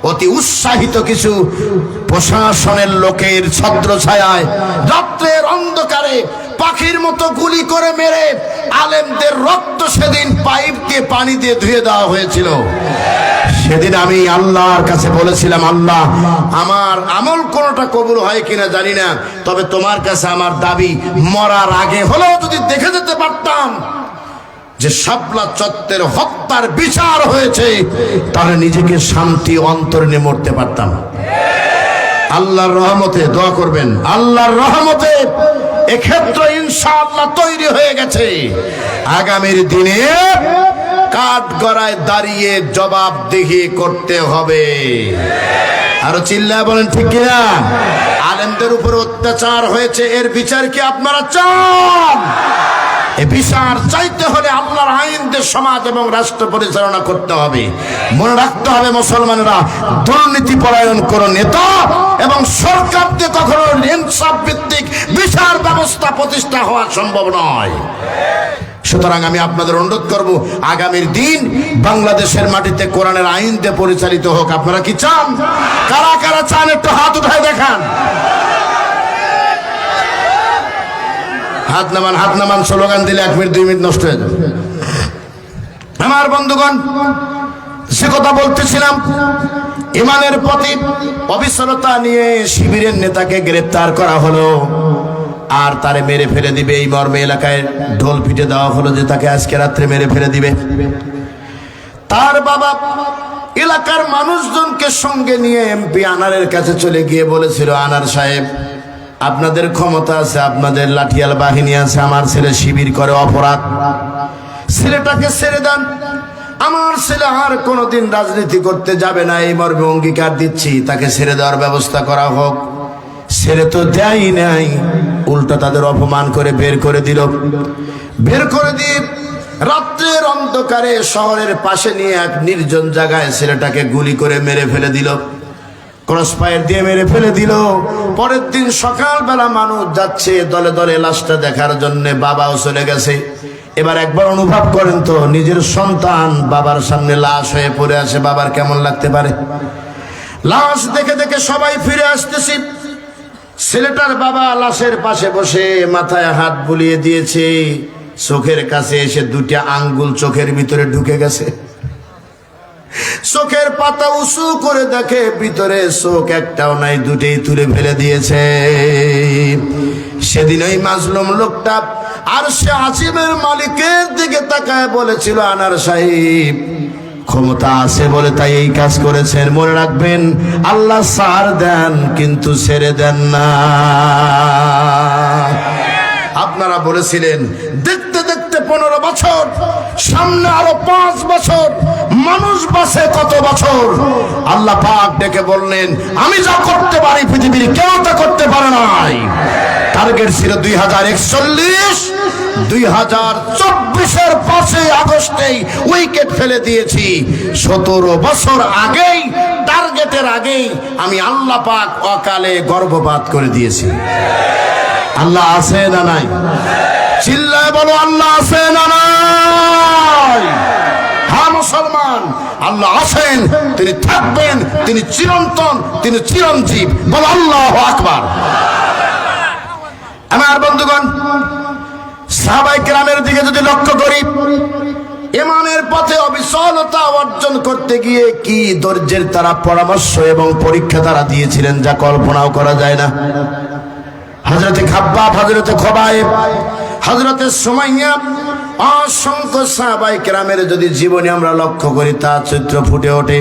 অতি উৎসাহিত কিছু প্রশাসনের লোকের ছত্রছায়ায় রাত্রের অন্ধকারে পাখির মতো গুলি করে মেরে আলেমদের রক্ত সেদিন পাইপ দিয়ে পানি দিয়ে ধুয়ে দেওয়া হয়েছিল। সেদিন আমি আল্লাহর কাছে বলেছিলাম, আল্লাহ, আমার আমল কোনোটা কবুল হয় কিনা জানি না, তবে তোমার কাছে আমার দাবি, মরার আগে হলেও যদি দেখে যেতে পারতাম যে শাপলা চত্বরের হত্যার বিচার হয়েছে, তাহলে নিজেকে শান্তি অন্তরে নিয়ে মরতে পারতাম। আল্লাহর রহমতে দোয়া করবেন, আল্লাহর রহমতে এক্ষেত্রে ইনশাআল্লাহ তৈরি হয়ে গেছে। আগামীর দিনে কাঠগড়ায় দাঁড়িয়ে জবাবদিহি করতে হবে। আরো চিল্লায় বলেন ঠিক কিনা? আলেমদের উপর অত্যাচার হয়েছে, এর বিচার কি আপনারা চান? এই বিচার চাইতে হলে আল্লাহর আইন দিয়ে সমাজ এবং রাষ্ট্র পরিচালনা করতে হবে। মনে রাখতে হবে, মুসলমানেরা দুর্নীতি পরায়ণ কোন নেতা এবং সরকার দিয়ে কখনো ইনসাফ ভিত্তিক বিচার ব্যবস্থা প্রতিষ্ঠা হওয়া সম্ভব নয়। সুতরাং আমি আপনাদের অনুরোধ করব, আগামীর দিন বাংলাদেশের মাটিতে কোরআনের আইন দিয়ে পরিচালিত হোক। আপনারা কি চান? কারা কারা চান একটু হাত উঠায় দেখান। হাত নামান, হাত নামান। স্লোগান দিলে 1 মিনিট 2 মিনিট নষ্ট হয়ে যাবে। আমার বন্ধুগণ, সে কথা বলতেছিলাম, ইমানের প্রতি অবিচলতা নিয়ে শিবিরের নেতাকে গ্রেফতার করা হলো। আর তারে মেরে ফেলে দিবে। এই মর্মে এলাকায় ঢোল পিটে দেওয়া হলো যে তাকে আজকে রাত্রে মেরে ফেলে দিবে। তার বাবা এলাকার মানুষজনকে সঙ্গে নিয়ে এমপি আনারের কাছে চলে গিয়ে বলেছিল, আনার সাহেব, আপনাদের ক্ষমতা আছে, আপনাদের লাঠিয়াল বাহিনী আছে, আমার ছেলে শিবির করে অপরাধ, ছেলেটাকে ছেড়ে দেন, আমার ছেলে আর কোনোদিন রাজনীতি করতে যাবে না, এই মর্মে অঙ্গীকার দিচ্ছি, তাকে ছেড়ে দেওয়ার ব্যবস্থা করা হোক। ছেড়ে তো দেয় নাই, উল্টো তাদের অপমান করে বের করে দিল। বের করে দিয়ে রাত্রের অন্ধকারে শহরের পাশে নিয়ে এক নির্জন জায়গায় ছেলেটাকে গুলি করে মেরে ফেলে দিল, ক্রস ফায়ার দিয়ে মেরে ফেলে দিল। পরের দিন সকালবেলা মানুষ যাচ্ছে দলে দলে লাশটা দেখার জন্য, বাবাও চলে গেছে। এবার একবার অনুভব করেন তো, নিজের সন্তান বাবার সামনে লাশ হয়ে পড়ে আছে, বাবার কেমন লাগতে পারে? লাশ দেখে দেখে সবাই ফিরে আসতেছি। ছেলেটার বাবা লাশের পাশে বসে মাথায় হাত বুলিয়ে দিয়েছে, চোখের কাছে এসে দুটা আঙ্গুল চোখের ভিতরে ঢুকে গেছে। চোখের পাতা উঁচু করে দেখে ভিতরে চোখ একটাও নাই, দুটেই তুলে ফেলে দিয়েছে। সেদিন ওই মাজলুম লোকটা আর সে আজিমের মালিকের দিকে তাকায় বলেছিল, আনার সাহেব, ক্ষমতা আছে বলে তাই এই কাজ করেছেন, মনে রাখবেন আল্লাহ ছাড় দেন কিন্তু ছেড়ে দেন না। আপনারা বলেছিলেন দেখতে দেখতে 15 বছর, সামনে আরো 5 বছর, মানুষ বাঁচে কত বছর? আল্লাহ পাক ডেকে বললেন, আমি যা করতে পারি পৃথিবীর কেউ তা করতে পারে নাই। টার্গেট ছিল 2041, 2024-এর 5 আগস্টেই উইকেট ফেলে দিয়েছি। 17 বছর আগেই, টার্গেটের আগেই আমি আল্লাহ পাক অকালে গর্ভপাত করে দিয়েছি। আল্লাহ আছে না নাই? চিল্লায় বলো, আল্লাহ আছে না নাই? হ্যাঁ মুসলমান, আল্লাহ আছেন, তিনি থাকবেন, তিনি চিরন্তন, তিনি চিরঞ্জীব। বলো আল্লাহু আকবার। আমার বন্ধুগণ, সাহাবায়ে কেরামের দিকে যদি লক্ষ্য করি, ইমানের পথে অবিচলতা অর্জন করতে গিয়ে কি ধৈর্যের তারা পরামর্শ এবং পরীক্ষা তারা দিয়েছিলেন, যা কল্পনাও করা যায় না। হযরতে খাব্বাব, হযরতে খোবাইব, হযরতে সুমাইয়া, অসংখ্য সাহাবায়ে কেরামের যদি জীবনী আমরা লক্ষ্য করি, তা চিত্র ফুটে ওঠে।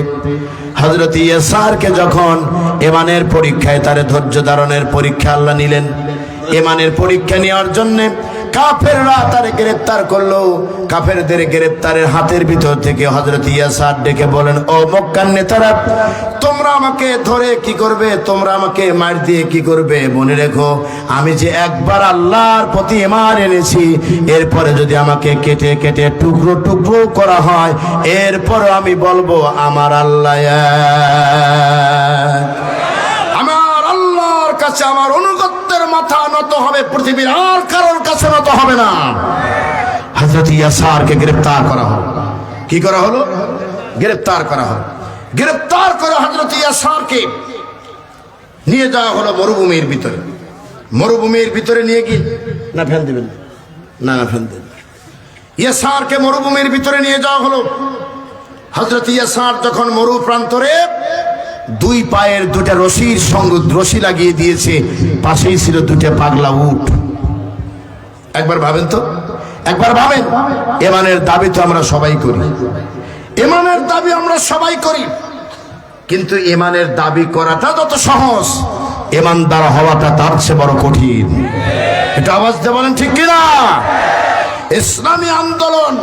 হযরতে ইয়াসারকে যখন ইমানের পরীক্ষায়, তার ধৈর্য ধারণের পরীক্ষা আল্লাহ নিলেন, ইমানের পরীক্ষা নেওয়ার জন্য কাফেররা তারে গ্রেফতার করলো। কাফেরদের গ্রেফতারের হাতের ভিতর থেকে হযরত ইয়াসার ডেকে বলেন, ও মক্কার নেতারা, তোমরা আমাকে ধরে কি করবে? তোমরা আমাকে মার দিয়ে কি করবে? মনে রেখো, আমি যে একবার আল্লাহর প্রতি ঈমান এনেছি, এরপরে যদি আমাকে কেটে কেটে টুকরো টুকরো করা হয়, এরপরে আমি বলবো আমার আল্লাহ এক। আমার আল্লাহর কাছে আমার অনুগত্যের মাথা নত হবে, পৃথিবীর আর কারোর কাছে নত হবে না। হযরত ইয়াসারকে গ্রেফতার করা হলো। কি করা হলো? গ্রেফতার করা হলো। গ্রেফতার করে হযরত ইয়াসারকে নিয়ে যাওয়া হলো মরুভূমির ভিতরে। মরুভূমির ভিতরে নিয়ে গিয়ে, না ফ্যান দিবেন না, না ফ্যান দিবেন। ইয়াসারকে মরুভূমির ভিতরে নিয়ে যাওয়া হলো। হযরত ইয়াসার যখন মরু প্রান্তরে, 2 পায়ের 2টা রশির সঙ্গে রশি লাগিয়ে দিয়েছে, পাশেই ছিল 2টা পাগলা উট। একবার ভাবেন তো, একবার ভাবেন, ঈমানের দাবি তো আমরা সবাই করি, ঈমানের দাবি আমরা সবাই করি, কিন্তু ঈমানের দাবি করাটা যত সহজ, ঈমানদার হওয়াটা তার চেয়ে বড় কঠিন। এটা আওয়াজ দিয়ে বলেন ঠিক কিনা? ইসলামী আন্দোলন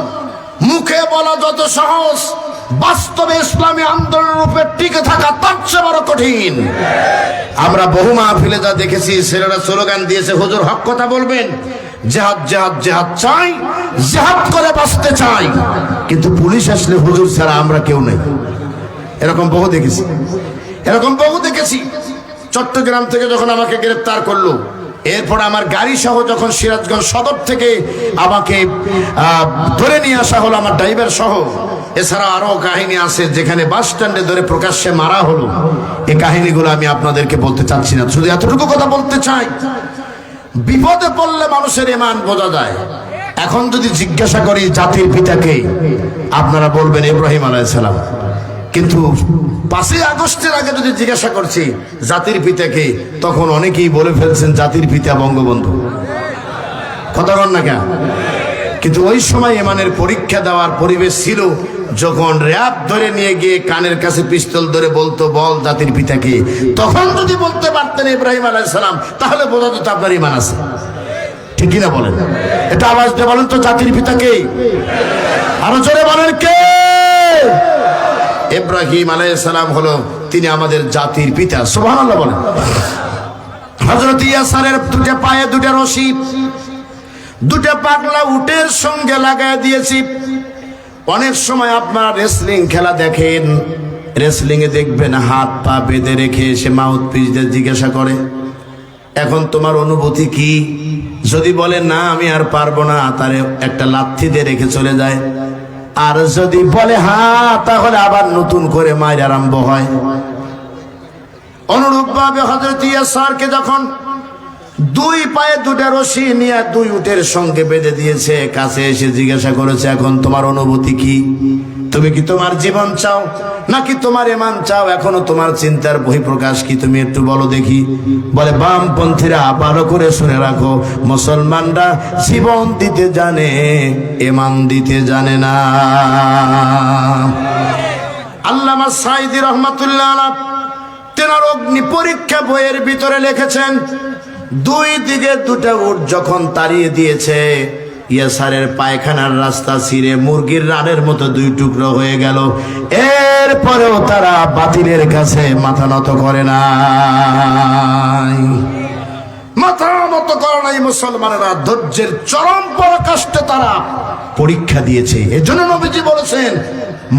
মুখে বলা যত সহজ, বাস্তবে ইসলামী আন্দোলনের রূপে টিকে থাকা তার চেয়ে বড় কঠিন। আমরা বহু মাহফিলে যা দেখেছি, ছেলেরা স্লোগান দিয়েছে, হুজুর হক কথা বলবেন, জিহাদ জিহাদ জিহাদ চাই, জিহাদ করে বাঁচতে চাই, কিন্তু পুলিশ আসলে হুজুর ছাড়া আমরা কেউ নেই। এরকম বহু দেখেছি, এরকম বহু দেখেছি। চট্টগ্রাম থেকে যখন আমাকে গ্রেফতার করলো, এরপর আমার গাড়ি সহ যখন সিরাজগঞ্জ সদর থেকে আমাকে ধরে নিয়ে আসা হলো, আমার ড্রাইভার সহ, এছাড়া আরো কাহিনী আছে যেখানে বাস স্ট্যান্ডে ধরে প্রকাশ্যে মারা হলো। এই কাহিনীগুলো আমি আপনাদেরকে বলতে চাচ্ছি না, শুধু এতটুকু কথা বলতে চাই, বিপদে পড়লে মানুষের ঈমান বোঝা যায়। এখন যদি জিজ্ঞাসা করি জাতির পিতাকে, আপনারা বলবেন ইব্রাহিম আলাইহিস সালাম। কিন্তু 5ই আগস্টের আগে যদি জিজ্ঞাসা করছি জাতির পিতাকে, তখন অনেকেই বলে ফেলছেন জাতির পিতা বঙ্গবন্ধু। কথা বল না কেন? কিন্তু ওই সময় ইমানের পরীক্ষা দেওয়ার পরিবেশ ছিল, যখন র‍্যাব ধরে নিয়ে গিয়ে কানের কাছে পিস্তল ধরে বলতো বল জাতির পিতাকে, তখন যদি বলতে পারতেন ইব্রাহিম আলাইহিস সালাম, তাহলে বোঝা যেত আপনার ঈমান আছে। ঠিক কিনা বলেন? এটা আওয়াজ দিয়ে বলেন তো, জাতির পিতাকে আরো জোরে বলেন কে? ইব্রাহিম আলাইহিস সালাম হলো, তিনি আমাদের জাতির পিতা। সুবহানাল্লাহ বলেন। হযরত ইয়াসারের দুটো পায়ে দুটো রশি, দুটো পাগলা উটের সঙ্গে লাগায় দিয়েছি। অনেক সময় আপনারা রেসলিং খেলা দেখেন, রেসলিং এ দেখবেন হাত পা বেঁধে রেখে সে মাউথপিস দিয়ে জিজ্ঞাসা করে, এখন তোমার অনুভূতি কি? যদি বলে না আমি আর পারবো না, তারে একটা লাথি দিয়ে রেখে চলে যায়। আর যদি বলে হ্যাঁ, তাহলে আবার নতুন করে মায়ের আরম্ভ হয়। অনুরূপ ভাবে হযরত ইয়াসারকে যখন দুই পায়ে দুটো রশি নিয়ে দুই উটের সঙ্গে বেঁধে দিয়েছে, কাছে এসে জিজ্ঞাসা করেছে এখন তোমার অনুভূতি কি? তুমি কি তোমার জীবন চাও নাকি তোমার ঈমান চাও? এখনো তোমার চিন্তার বহিঃপ্রকাশ কি? তুমি একটু বলো দেখি। বলে বামপন্থীরা, ভালো করে শুনে রাখো, মুসলমানরা জীবন দিতে জানে, ঈমান দিতে জানে না। আল্লামা সাঈদী রাহমাতুল্লাহ আলাইহি তেনার অগ্নি পরীক্ষা বইয়ের ভিতরে লিখেছেন, দুই দিকে দুটো উট যখন তাড়িয়ে দিয়েছে, ইয়াসারের পায়খানার রাস্তা ছিঁড়ে মুরগির রানের মতো দুই টুকরো হয়ে গেল। এরপরেও তারা বাতিলের কাছে মাথা নত করে নাই, মাথা নত করে নাই। মুসলমানেরা ধৈর্যের চরম পরাকাষ্ঠে তারা পরীক্ষা দিয়েছে। এজন্য নবীজি বলেছেন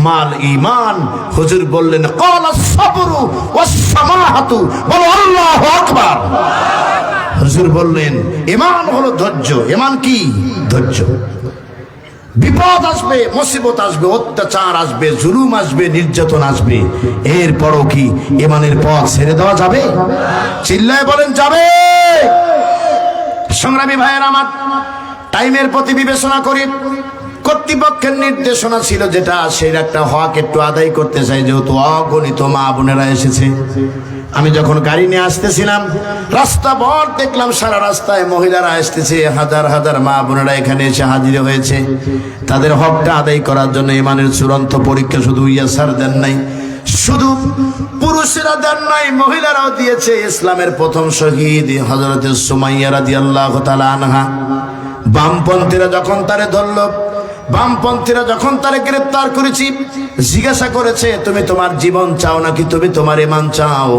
মাল ঈমান। হুজুর বললেন ক্বালাস সাবরু ওয়াস সামাহাতু, বলো আল্লাহু আকবার। হুজুর বললেন ঈমান হলো ধৈর্য। ঈমান কি? ধৈর্য। বিপদ আসবে, মুসিবত আসবে, অত্যাচার আসবে, জুলুম আসবে, নির্যাতন আসবে, এরপরও কি ঈমানের পথ ছেড়ে দেওয়া যাবে? চিল্লায় বলেন যাবে। সংগ্রামী ভাইয়ের আমার, টাইমের প্রতি বিবেচনা করি, কর্তৃপক্ষের নির্দেশনা ছিল যেটা, সেই একটা হক একটু আদায় করতে চাই, যেহেতু অগণিত মা বোনেরা এসেছে। আমি যখন গাড়ি নিয়ে আসতেছিলাম, রাস্তা ভর দেখলাম সারা রাস্তায় মহিলারা আসতেছে, হাজার হাজার মা বোনেরা এখানে এসে হাজির হয়েছে তাদের হকটা আদায় করার জন্য। ঈমানের চূড়ান্ত পরীক্ষা শুধু ইয়াসার দেন নাই, শুধু পুরুষেরা দেন নাই, মহিলারাও দিয়েছে। ইসলামের প্রথম শহীদ হযরত সুমাইয়া রাদিয়াল্লাহু তাআলা আনহা, বামপন্থীরা যখন তারে ধরল, বামপন্থীরা যখন তারে গ্রেফতার করেছি, জিজ্ঞাসা করেছে তুমি তোমার জীবন চাও নাকি তুমি তোমার ঈমান চাও?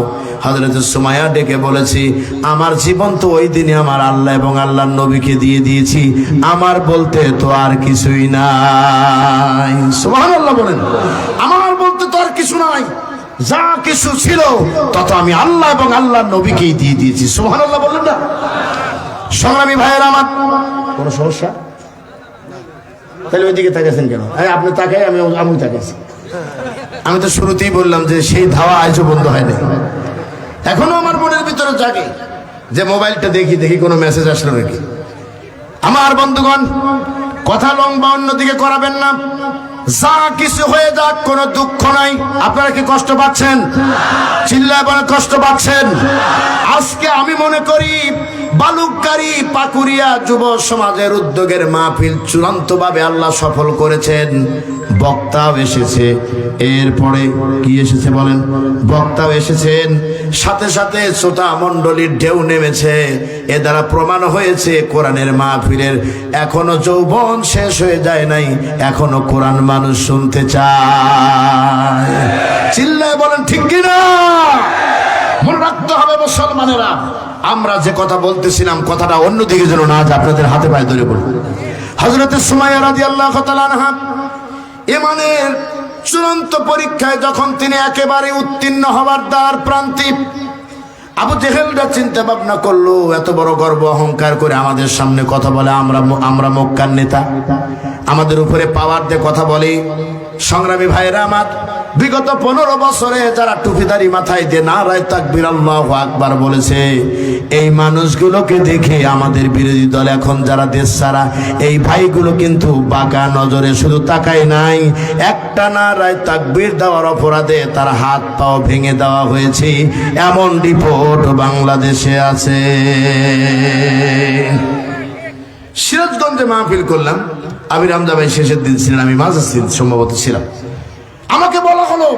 হযরত সুমাইয়া ডেকে বলেছি, আমার জীবন তো ওই দিনে আমার আল্লাহ এবং আল্লাহর নবীকে দিয়ে দিয়েছি, আমার বলতে তো আর কিছুই নাই। সুবহানাল্লাহ বলেন। আমার বলতে তো আর কিছু নাই, যা কিছু ছিল তত আমি আল্লাহ এবং আল্লাহর নবীকেই দিয়ে দিয়েছি। সুবহানাল্লাহ বলেন না? সংগ্রামী ভাইয়েরা আমার, কোনো সমস্যা? তাহলে ওইদিকে তাকাইছেন কেন? আপনি তাকাই, আমি তাকাইছি। আমি তো শুরুতেই বললাম যে সেই ধাওয়া আজও বন্ধ হয় না। এখনো আমার মনের ভিতরে জাগে যে মোবাইলটা দেখি দেখি কোনো মেসেজ আসলো নাকি। আমার বন্ধুগণ, কথা লম্বা অন্যদিকে করাবেন না। যা কিছু হয়ে যাক, কোনো দুঃখ নাই। আপনারা কি কষ্ট পাচ্ছেন? চিল্লায় বলে কষ্ট পাচ্ছেন? আজকে আমি মনে করি বালুকগাড়ি পাকুড়িয়া যুব সমাজের উদ্যোগের মাহফিল চূড়ান্তভাবে আল্লাহ সফল করেছেন। বক্তাও এসেছে, এরপরে কি এসেছে বলেন? বক্তাও এসেছেন, সাথে সাথে শ্রোতা মণ্ডলীর ঢেউ নেমেছে। এ দ্বারা প্রমাণ হয়েছে কোরআনের মাহফিলের এখনো যৌবন শেষ হয়ে যায় নাই, এখনো কোরআন মানুষ শুনতে চায়। চিল্লায় বলেন ঠিক কিনা? মনে রাখতে হবে মুসলমানেরা, আমরা যে কথা বলতেছিলাম কথাটা অন্যদিকে যেন না যায়। আপনাদের হাতে পায়ে ধরে বলুন, হযরত সুমাইয়া রাদিয়াল্লাহু তাআলা আনহা ঈমানের চূড়ান্ত পরীক্ষায় যখন তিনি একেবারে উত্তীর্ণ হওয়ার দ্বার প্রান্তে, আবু জেহেলরা চিন্তা ভাবনা করলো, এত বড় গর্ব অহংকার করে আমাদের সামনে কথা বলে, আমরা মক্কার নেতা, আমাদের উপরে পাওয়ার দিয়ে কথা বলে, সংগ্রামী ভাইরা আমার, বিগত 15 বছরে যারা টুপিদারি মাথায় দিয়ে নারায়ে তাকবীর আল্লাহু আকবার বলেছে, এই মানুষগুলোকে দেখে আমাদের বিরোধী দল এখন যারা দেশ ছাড়া, এই ভাইগুলো কিন্তু বাঁকা নজরে শুধু তাকায় নাই, একটা নারায়ে তাকবীর দেওয়ার অপরাধে তার হাত পাও ভেঙে দেওয়া হয়েছে, এমন রিপোর্ট বাংলাদেশে আছে। সিরাজগঞ্জে মাহফিল করলাম, আমির হামজা ভাই শেষের দিন ছিলেন, আমি মাঝের দিন সম্ভবত ছিলাম। আমাকে বলা হলো,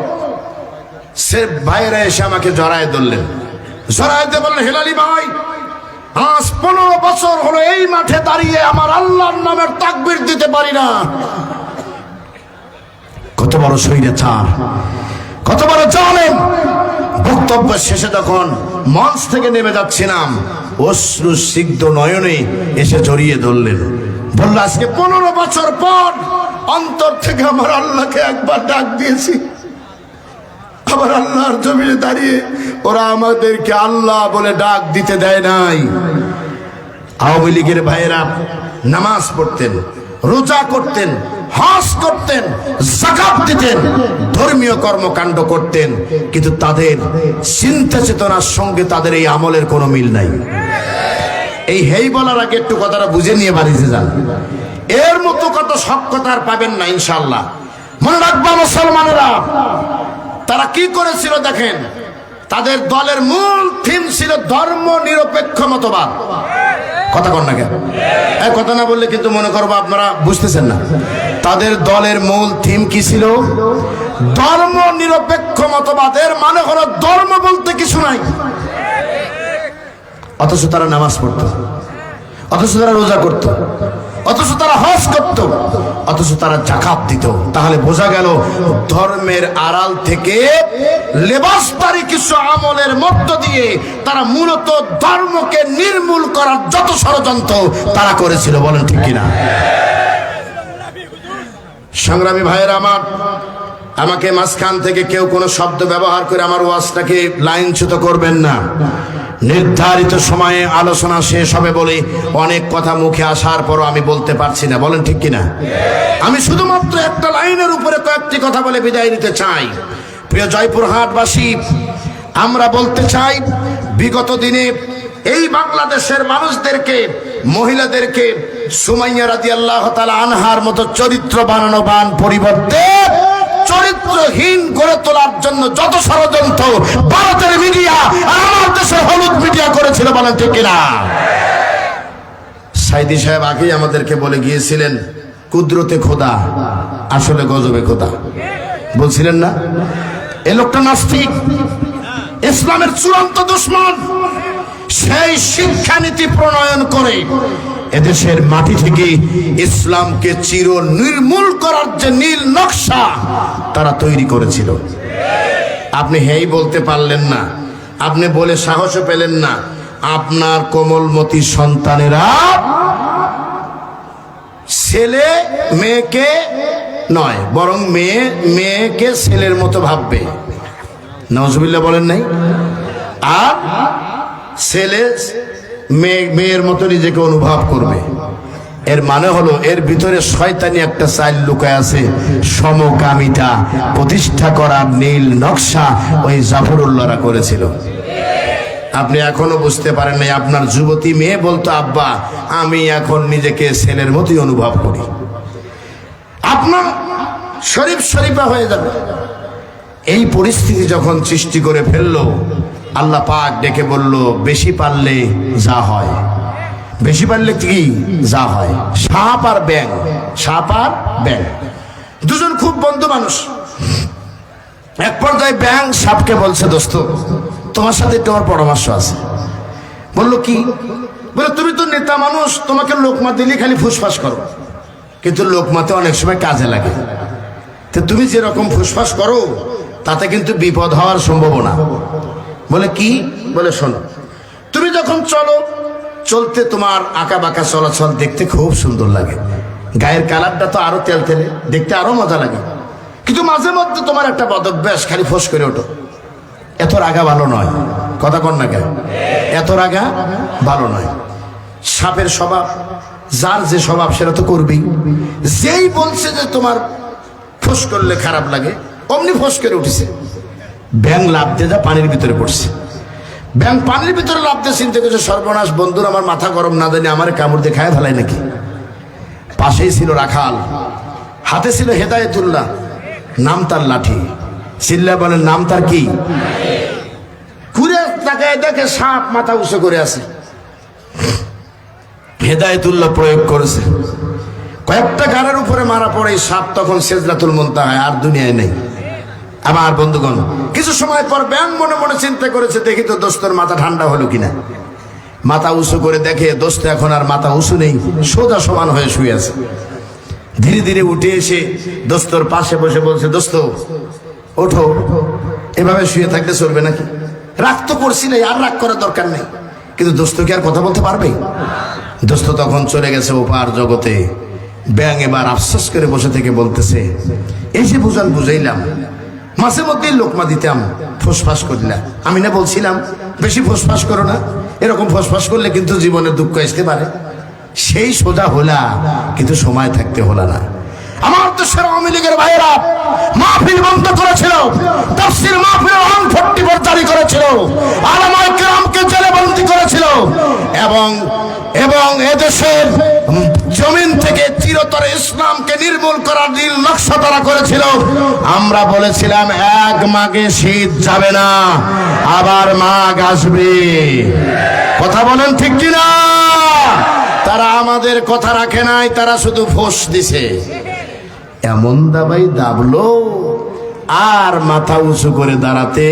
সে ভাইয়েরা এসে আমাকে জড়ায় ধরলেন, জড়ায় দিয়ে বললেন, হেলালি ভাই, আজ 15 বছর হলো এই মাঠে দাঁড়িয়ে আমার আল্লাহর নামের তাকবীর দিতে পারি না। কত বড় স্বৈরাচার, কত বড় জালেম। বক্তব্য শেষে যখন মঞ্চ থেকে নেমে যাচ্ছিলাম, অশ্রু সিগ্ধ নয়নে এসে জড়িয়ে ধরলেন, বলল, আজকে 15 বছর পর অন্তর থেকে আমার আল্লাহকে একবার ডাক দিয়েছি। আবার আল্লাহর জমিনে দাঁড়িয়ে ওরা আমাদেরকে আল্লাহ বলে ডাক দিতে দেয় নাই। আওয়ামী লীগের ভাইয়েরা নামাজ পড়তেন, রোজা করতেন, হজ করতেন, যাকাত দিতেন, ধর্মীয় কর্মকাণ্ড করতেন, কিন্তু তাদের চিন্তা চেতনার সঙ্গে তাদের এই আমলের কোনো মিল নাই। এই হেই বলার আগে একটু কথাটা বুঝে নিয়ে বাড়িতে যান। এর মতো কত সব কথা আর পাবেন না ইনশাআল্লাহ। মনে রাখবা মুসলমানেরা, তারা কি করেছিল দেখেন, তাদের দলের মূল থিম ছিল ধর্ম নিরপেক্ষ মতবাদ। কথা কন না কেন? এই কথা না বললে কিন্তু মনে করবো আপনারা বুঝতেছেন না। তাদের দলের মূল থিম কি ছিল? ধর্ম নিরপেক্ষ মতবাদ। এর মানে হলো ধর্ম বলতে কিছু নাই। অথচ তারা নামাজ পড়তো, অথচ তারা রোজা করত, অথচ তারা হজ করত, অথচ তারা যাকাত দিত। তাহলে বোঝা গেল ধর্মের আড়াল থেকে লেবাসদারি কিছু আমলের মধ্য দিয়ে তারা মূলত ধর্মকে নির্মূল করার যত ষড়যন্ত্র তারা করেছিল। বলেন ঠিক কিনা? সংগ্রামী ভাইয়েরা আমার, আমাকে মাঝখান থেকে কেউ কোনো শব্দ ব্যবহার করে আমার ওয়াজটাকে লাইনচ্যুত করবেন না। নির্ধারিত সময়ে আলোচনা শেষ হবে বলে অনেক কথা মুখে আসার পরও আমি বলতে পারছি না। বলেন ঠিক কিনা? আমি শুধুমাত্র একটা লাইনের উপরে কয়েকটি কথা বলে বিদায় নিতে চাই। প্রিয় জয়পুরহাটবাসী, আমরা বলতে চাই, বিগত দিনে এই বাংলাদেশের মানুষদেরকে, মহিলাদেরকে সুমাইয়া রাদিয়াল্লাহু তাআলা আনহার মতো চরিত্র বানানোর পরিবর্তে চরিত্রহীন করে তোলার জন্য যত ষড়যন্ত্র ভারতের মিডিয়া আর আমার দেশের হলুদ মিডিয়া করেছিল। বলেন ঠিক কিনা? সাইদি সাহেব আগেই আমাদেরকে বলে গিয়েছিলেন, কুদরতে খোদা আসলে গজবে খোদা। বলছিলেন না? এ লোকটা নাস্তিক, ইসলামের চূড়ান্ত দুশমন। সেই শিক্ষানীতি প্রণয়ন করে এদেশের মাটি থেকে ইসলামকে চির নির্মূল করার যে নীল নকশা তারা তৈরি করেছিল। আপনি হেই বলতে পারলেন না, আপনি বলে সাহসও পেলেন না। আপনার কোমলমতি সন্তানেরা ছেলে মেয়েকে নয়, বরং মেয়েকে ছেলের মতো ভাববে। নাউজুবিল্লাহ বলেন নাই? আর ছেলে মেয়ের মতো নিজেকে অনুভব করবে। এর মানে হলো এর ভিতরে শয়তানি একটা চাইল লুকায় আছে। সমকামিতা প্রতিষ্ঠা করার নীল নকশা ওই জাফরুল্লাহরা করেছিল। আপনি এখনো বুঝতে পারেন নাই। আপনার যুবতী মেয়ে বলতো, আব্বা আমি এখন নিজেকে ছেলের মতোই অনুভব করি। আপনার শরীফা হয়ে যাবে। এই পরিস্থিতি যখন সৃষ্টি করে ফেললো, আল্লাহ পাক ডেকে বলল, বেশি পারলে যা হয়। বেশি পারলে কি যা হয়? সাপ আর ব্যাং, সাপ আর ব্যাং দুজন খুব বন্ধু মানুষ। এক পর্যায়ে ব্যাং সাপকে বলছে, দোস্ত তোমার সাথে একটু আমার পরামর্শ আছে। বললো কি? বলে, তুমি তো নেতা মানুষ, তোমাকে লোকমা দিলে খালি ফুসফাস করো, কিন্তু লোকমাতে অনেক সময় কাজে লাগে। তো তুমি যেরকম ফুসফাস করো তাতে কিন্তু বিপদ হওয়ার সম্ভাবনা। বলে কি? বলে শোনো, তুমি যখন চলো, চলতে তোমার আঁকা বাঁকা চলাচল দেখতে খুব সুন্দর লাগে, গায়ের কালারটা তো আরো তেলতেলে, দেখতে আরো মজা লাগে, কিন্তু মাঝে মধ্যে তোমার একটা বদভ্যাস, খালি ফোঁস করে ওঠো। এত রাগা ভালো নয়। কথা কন না কেন? এত রাগা ভালো নয়। সাপের স্বভাব, যার যে স্বভাব সেটা তো করবেই। যেই বলছে যে তোমার ফোঁস করলে খারাপ লাগে, অমনি ফোঁস করে উঠেছে। ব্যাং লাফ দিয়ে যা পানির ভিতরে পড়ছে। ব্যাং পানির ভিতরে লাফ দিয়ে চিন্তা করছে, সর্বনাশ, বন্ধুর আমার মাথা গরম না জানি আমার কামড় দিয়ে খায় ফেলায় নাকি। পাশেই ছিল রাখাল, হাতে ছিল হেদায়েতুল্লাহ, নাম তার লাঠি। চিল্লা বলেন, নাম তার কি? ঘুরে তাকায় দেখে সাপ মাথা উঁচু করে আছে। হেদায়েতুল্লাহ প্রয়োগ করেছে, কয়েকটা গাড়ের উপরে মারা পড়ে সাপ তখন সিদরাতুল মুনতাহা, আর দুনিয়ায় নেই। আমার বন্ধুগণ, কিছু সময় পর ব্যাং মনে মনে চিন্তা করেছে, দেখি তো দোস্তর মাথা ঠান্ডা হলো কিনা। মাথা উঁচু করে দেখে দোস্ত এখন আর মাথা উঁচু নেই, সোজা সমান হয়ে শুয়ে আছে। ধীরে ধীরে উঠে এসে দোস্তর পাশে বসে বলছে, দোস্ত ওঠো, এভাবে শুয়ে থাকলে চলবে নাকি? রাগ তো করছি না, আর রাগ করার দরকার নেই, কিন্তু দোস্ত কি আর কথা বলতে পারবে? দোস্ত তখন চলে গেছে ওপার জগতে। ব্যাং এবার আফসোস করে বসে থেকে বলতেছে, এই যে বুঝাইলাম, মাঝে মধ্যে লোকমা দিতাম, ফোসফাস করিলা, আমি না বলছিলাম বেশি ফোসফাস করো না, এরকম ফোসফাস করলে কিন্তু জীবনের দুঃখ আসতে পারে। সেই সোজা হলা, কিন্তু সময় থাকতে হলা না। আমার দেশের আওয়ামী লীগের ভাইয়েরা মাহফিল বন্ধ করেছিল, তাফসীর মাহফিল 144 জারি করেছিল, আলেমায়ে কেরামকে জেলে বন্দী করেছিল, এবং এদেশের জমিন থেকে চিরতরে ইসলামকে নির্মূল করার নীল নকশা তারা করেছিল। আমরা বলেছিলাম এক মাঘে শীত যাবে না, আবার মাঘ আসবে। কথা বলেন ঠিক কিনা? তারা আমাদের কথা রাখে নাই, তারা শুধু ফোঁস দিছে। এমন দাবাই দাবলো, আর মাথা উঁচু করে দাঁড়াতে।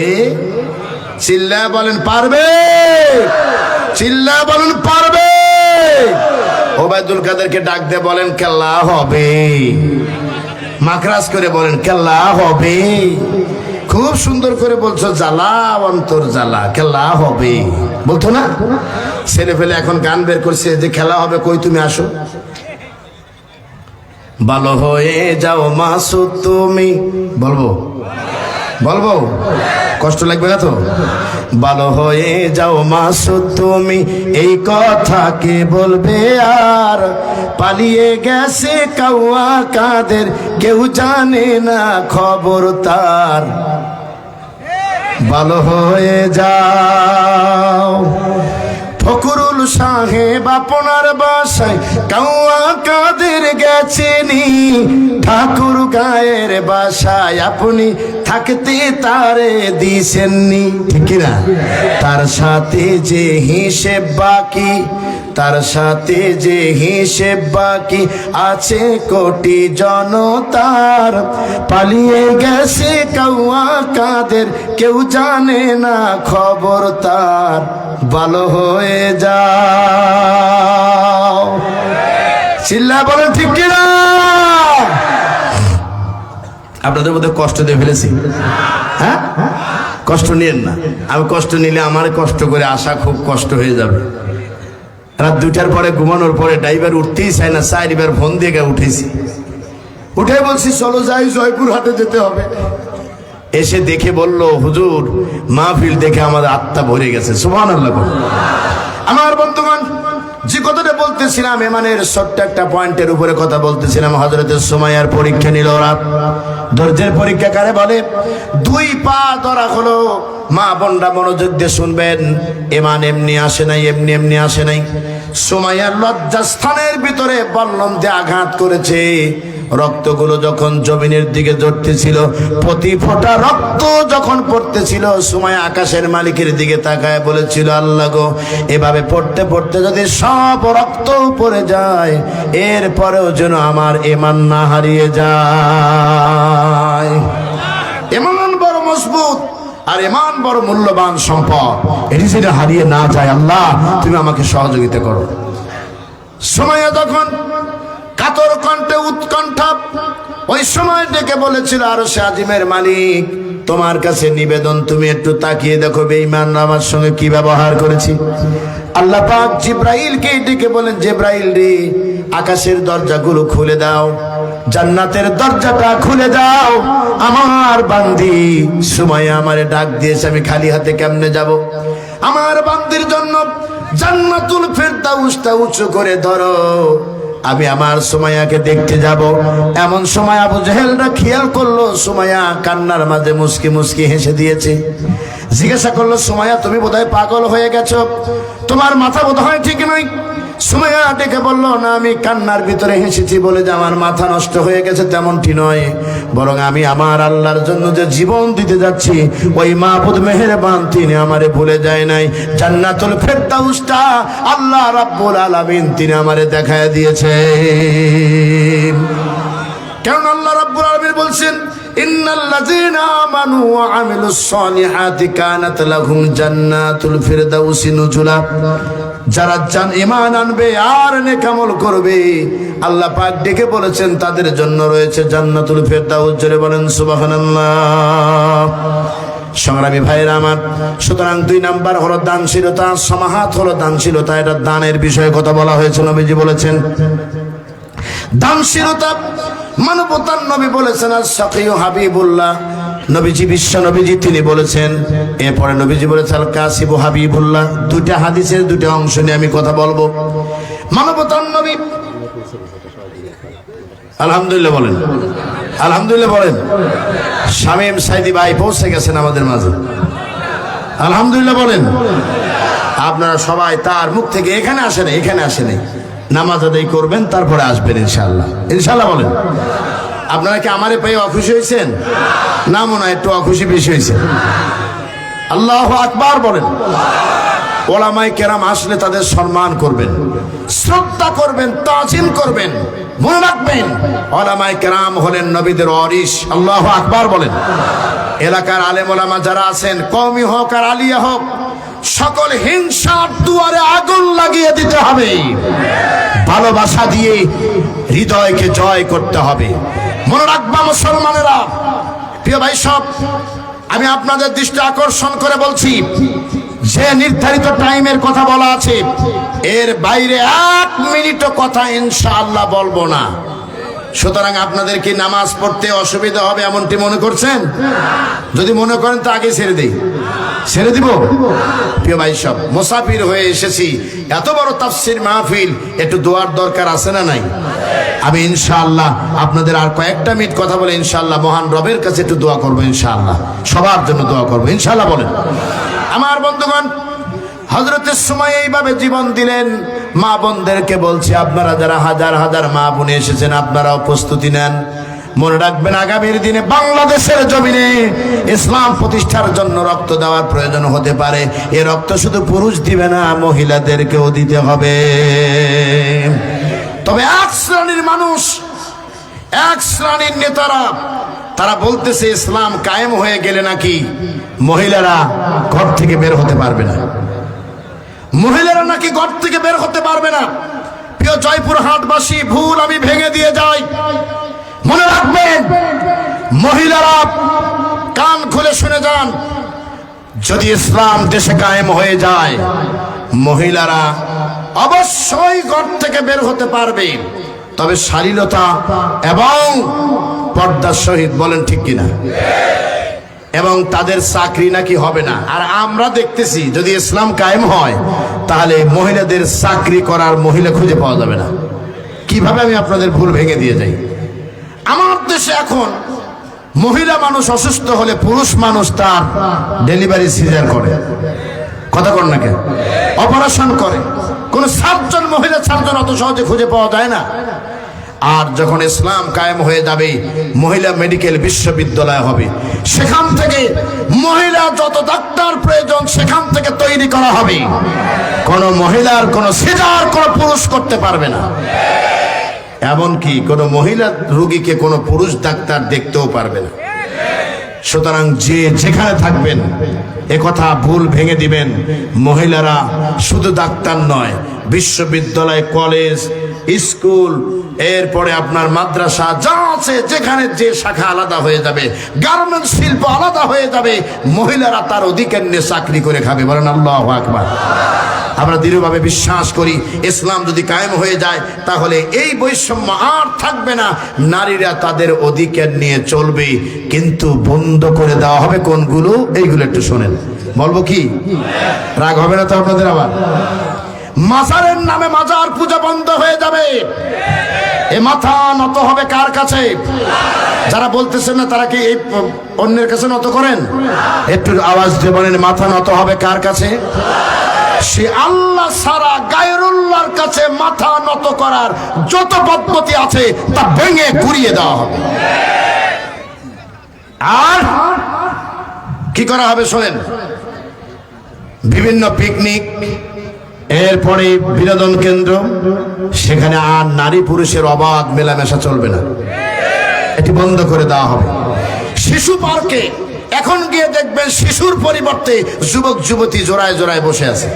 চিল্লা বলেন পারবে? চিল্লা বলেন পারবে? ওবায়দুল কাদেরকে ডাক দিয়ে বলেন কেল্লা হবে, মাকরাজ করে বলেন কেল্লা হবে। খুব সুন্দর করে বলছো, জ্বালা অন্তর জ্বালা, খেলা হবে বলতো না? ছেলে ফেলে এখন গান বের করছে যে খেলা হবে, কই তুমি আসো। ভালো হয়ে যাও মাসুদ তুমি, বলবো বলবো, কষ্ট লাগবে না তো? ভালো হয়ে যাও মাসুদ তুমি, এই কথা কে বলবে আর? পালিয়ে গেছে কাউয়া কাদের, কেউ জানে না খবর তার। ভালো হয়ে যাও। ফখরুল সাহেব আপনার বাসায় কাউয়া কাদের গেছেনি, ঠাকুর গায়ের বাসায় আপনি থাকতে তারে দিছেননি, ঠিক না? তার সাথে যে হিসেব বাকি, তার সাথে যে হিসেব বাকি আছে কোটি জনতার। পালিয়ে গেছে কাউয়া কাদের, কেউ জানে না খবর তার। ভালো হয়ে যাও। চিল্লা বলেন ঠিক কিনা? আপনাদের মধ্যে কষ্ট দিয়ে ফেলেছি, হ্যাঁ? কষ্ট নিয়েন না, আমি কষ্ট নিলে আমার কষ্ট করে আসা খুব কষ্ট হয়ে যাবে। রাত 2টার পরে ঘুমানোর পরে ড্রাইভার উঠতেই চায় না, 4বার ফোন দিয়ে উঠেছি, উঠে বলছি চলো যাই, জয়পুর হাটে যেতে হবে। এসে দেখে বলল, হুজুর মাহফিল দেখে আমাদের আত্মা ভরে গেছে। সুবহানাল্লাহ। আমার বন্ধুগণ, যে কথাটা বলতেছিলাম, এমানের ছোট্ট একটা পয়েন্টের উপরে কথা বলতেছিলাম। হযরত সুমাইয়ার পরীক্ষা নিল ওরা। ধৈর্যের পরীক্ষা কারে বলে? 2 পা ধরা হলো। মা বোনরা মনোযোগ দিয়ে শুনবেন, এমান এমনি আসে নাই, এমনি আসে নাই। সুমাইয়ার লজ্জাস্থানের ভিতরে বল্লম দিয়ে আঘাত করেছে। রক্তগুলো যখন জমিনের দিকে ঝরতেছিল, প্রতি ফোঁটা রক্ত যখন পড়তেছিল, সুমাইয়া আকাশের মালিকের দিকে তাকায় বলেছিল, আল্লাহ গো, এভাবে পড়তে পড়তে যদি সব রক্ত পড়ে যায়, এরপরেও যেন আমার ঈমান না হারিয়ে যায়। ঈমান বড় মজবুত, আর ঈমান বড় মূল্যবান সম্পদ, এটি যেন হারিয়ে না যায়। আল্লাহ তুমি আমাকে সহযোগিতা করো। সুমাইয়া যখন কাতর কণ্ঠে উৎকণ্ঠা ওই সময় ডেকে বলেছিল, আরশে আজিমের মালিক, তোমার কাছে নিবেদন, তুমি একটু তাকিয়ে দেখো বেঈমান আমার সঙ্গে কি ব্যবহার করেছি। আল্লাহ পাক জিব্রাইলকে ডেকে বলেন, জিব্রাইল রে, আকাশের দরজাগুলো খুলে দাও, জান্নাতের দরজাটা খুলে দাও। আমার বান্দি সুমাইয়া আমারে ডাক দিয়েছে, আমি খালি হাতে কেমনে যাব? আমার বান্দির জন্য জান্নাতুল ফেরদাউসটা উঁচু করে ধরো। আমি আমার সুমাইয়াকে দেখতে যাব। এমন সময় আবু জেহেলরা খেয়াল করলো সুমাইয়া কান্নার মাঝে মুস্কি মুস্কি হেসে দিয়েছে। জিজ্ঞাসা করলো, সুমাইয়া তুমি বোধহয় পাগল হয়ে গেছো, তোমার মাথা বোধহয় ঠিক নয়। সুমাইয়া ডেকে বলল, না আমি কান্নার ভিতরে হেসেছি বলে যে আমার মাথা নষ্ট হয়ে গেছে তেমনটি নয়, বরং আমি আমার আল্লাহর জন্য যে জীবন দিতে যাচ্ছি ওই মাহবুদ মেহেরবান তিনি আমারে ভুলে যায় নাই। জান্নাতুল ফেরদাউসটা আল্লাহ রাব্বুল আলামিন তিনি আমারে দেখায় দিয়েছে। কারণ আল্লাহ রাব্বুল আলামিন বলছেন, ইন্নাল্লাযীনা আমানু ওয়া আমিলুস সলিহাতি কানাত লাহুম জান্নাতুল ফিরদাউসি নুজুলা। যারা ঈমান আনবে আর নেক আমল করবে আল্লাহ পাক ডেকে বলেছেন তাদের জন্য রয়েছে জান্নাতুল ফিরদাউস। জোরে বলেন সুবহানাল্লাহ। সংগ্রামী ভাইরা আমার, সুতরাং 2 নাম্বার হলো দানশীলতা, সমাহাত হলো দানশীলতা। এটা দানের বিষয়ে কথা বলা হয়েছে। নবীজি বলেছেন দানশীলতা মানবতার নবী বলেছেন আর সাকিউ হাবিবুল্লাহ। নবীজি বিশ্ব নবীজি তিনি বলেছেন। এরপরে নবীজি বলেছেন আল কাসিবু হাবিবুল্লাহ। 2টা হাদিসের 2টা অংশ নিয়ে আমি কথা বলবো। মানবতার নবী, আলহামদুলিল্লাহ বলেন, আলহামদুলিল্লাহ বলেন। শামীম সাইদি ভাই পৌঁছে গেছেন আমাদের মাঝে, আলহামদুলিল্লাহ বলেন। আপনারা সবাই তার মুখ থেকে এখানে আসেন, এখানে আসেন, নামাজ আদায় করবেন তারপরে আসবেন ইনশাআল্লাহ, ইনশাআল্লাহ বলেন। আপনারা কি আমারে পেয়ে অখুশি হয়েছেন? না, মনে হয় একটু অখুশি বেশি হয়েছে। আল্লাহু আকবার বলেন। ওলামায়ে কেরাম আসলে তাদের সম্মান করবেন, শ্রদ্ধা করবেন, তাজিম করবেন। মনে রাখবেন ওলামায়ে কেরাম হলেন নবীদের ওয়ারিস। আল্লাহু আকবার বলেন। এলাকার আলেম ওলামা যারা আছেন, কওমি হোক আর আলিয়া হোক, সকল হিংসার দুয়ারে আগুন লাগিয়ে দিতে হবে। ভালোবাসা দিয়ে হৃদয়কে জয় করতে হবে। মনে রাখবা মুসলমানেরা, প্রিয় ভাই সব, আমি আপনাদের দৃষ্টি আকর্ষণ করে বলছি যে নির্ধারিত টাইমের কথা বলা আছে এর বাইরে 1 মিনিটও কথা ইনশাআল্লাহ বলবো না। সুতরাং আপনাদের কি নামাজ পড়তে অসুবিধা হবে এমনটি মনে করছেন? যদি মনে করেন তো আগে ছেড়ে দেই, ছেড়ে দিব। প্রিয় ভাই সব, মুসাফির হয়ে এসেছি, এত বড় তাফসীর মাহফিল, একটু দোয়ার দরকার আছে না নাই? আমি ইনশাআল্লাহ আপনাদের আর কয়েকটা মিনিট কথা বলে ইনশাআল্লাহ মহান রবের কাছে একটু দোয়া করবো, ইনশাআল্লাহ সবার জন্য দোয়া করবো, ইনশাআল্লাহ বলেন। আমার বন্ধুগণ, হযরতে সুমাইয়া এইভাবে জীবন দিলেন। মা বোনদেরকে বলছি, আপনারা যারা হাজার হাজার মা বোন এসেছেন আপনারাও প্রস্তুতি নেন। মনে রাখবেন আগামীর দিনে বাংলাদেশের জমিনে ইসলাম প্রতিষ্ঠার জন্য রক্ত দেওয়ার প্রয়োজন হতে পারে। এ রক্ত শুধু পুরুষ দিবে না, মহিলাদেরকেও দিতে হবে। তবে 1 শ্রেণীর মানুষ, 1 শ্রেণীর নেতারা, তারা বলতেছে ইসলাম কায়েম হয়ে গেলে নাকি মহিলারা ঘর থেকে বের হতে পারবে না, মহিলারা নাকি ঘর থেকে বের হতে পারবে না। প্রিয় জয়পুরহাটবাসী, ভুল আমি ভেঙে দিয়ে যাই। মনে রাখবেন মহিলারা, কান খুলে শুনে যান, যদি ইসলাম দেশে কায়েম হয়ে যায় মহিলারা অবশ্যই ঘর থেকে বের হতে পারবে, তবে শালীনতা এবং পর্দার সহিত, বলেন ঠিক কিনা? এবং তাদের চাকরি নাকি হবে না। আর আমরা দেখতেছি যদি ইসলাম কায়েম হয় তাহলে মহিলাদের চাকরি করার মহিলা খুঁজে পাওয়া যাবে না। কিভাবে আমি আপনাদের ভুল ভেঙে দিয়ে যাই। আমার দেশে এখন মহিলা মানুষ অসুস্থ হলে পুরুষ মানুষ তার ডেলিভারি সিজার করে, কথা কর না কেন, অপারেশন করে। কোন সার্জন, মহিলা সার্জন অত সহজে খুঁজে পাওয়া যায় না। আর যখন ইসলাম কায়েম হয়ে যাবে, মহিলা মেডিকেল বিশ্ববিদ্যালয় হবে, সেখান থেকে মহিলা যত ডাক্তার প্রয়োজন সেখান থেকে তৈরি করা হবে। কোন মহিলার কোন সিজার কোন পুরুষ করতে পারবে না। এমনকি কোন মহিলা রোগীকে কোন পুরুষ ডাক্তার দেখতেও পারবে না। সুতরাং যে যেখানে থাকবেন এ কথা ভুল ভেঙে দিবেন। মহিলারা শুধু ডাক্তার নয়, বিশ্ববিদ্যালয়, কলেজ, স্কুল, এরপরে আপনার মাদ্রাসা যা আছে, যেখানে যে শাখা আলাদা হয়ে যাবে, গার্মেন্টস শিল্প আলাদা হয়ে যাবে, মহিলারা তার অধিকার নিয়ে চাকরি করে খাবে। বলেন আল্লাহু আকবার। আমরা দৃঢ়ভাবে বিশ্বাস করি ইসলাম যদি কায়েম হয়ে যায় তাহলে এই বৈষম্য আর থাকবে না, নারীরা তাদের অধিকার নিয়ে চলবে। কিন্তু বন্ধ করে দেওয়া হবে কোনগুলো, এইগুলো একটু শোনেন। বলবো কি? রাগ হবে না তো আপনাদের? আবার মাজারের নামে মাজার পূজা বন্ধ হয়ে যাবে। এ মাথা নত হবে কার কাছে? যারা বলতেছেন না তারা কি এই অন্যের কাছে নত করেন? একটু আওয়াজ দিয়ে বলেন, মাথা নত হবে কার কাছে? সে আল্লাহ সারা গায়রুল্লাহর কাছে মাথা নত করার যত পদ্ধতি আছে তা ভেঙে গুড়িয়ে দেওয়া হবে। আর কি করা হবে শোনেন, বিভিন্ন পিকনিক, এরপরে বিনোদন কেন্দ্র, সেখানে আর নারী পুরুষের অবাধ মেলামেশা চলবে না, এটি বন্ধ করে দেওয়া হবে। শিশু পার্কে এখন গিয়ে দেখবেন শিশুর পরিবর্তে যুবক যুবতী জোড়ায় জোড়ায় বসে আছে।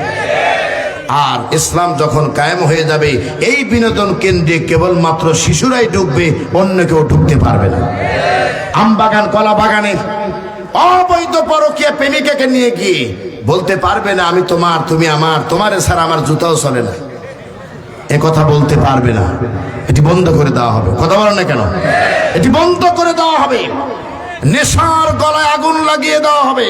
আর ইসলাম যখন কায়েম হয়ে যাবে, এই বিনোদন কেন্দ্রে কেবলমাত্র শিশুরাই ঢুকবে, অন্য কেউ ঢুকতে পারবে না। আম বাগান, কলা বাগানে অবৈধ পরকীয়া প্রেমিকাকে নিয়ে গিয়ে বলতে পারবে না আমি তোমার, তুমি আমার, তোমারে ছাড়া আমার জুতাও চলে না, এ কথা বলতে পারবে না। এটি বন্ধ করে দেওয়া হবে। কথা বলেন না কেন? এটি বন্ধ করে দেওয়া হবে। নেশার গলায় আগুন লাগিয়ে দেওয়া হবে।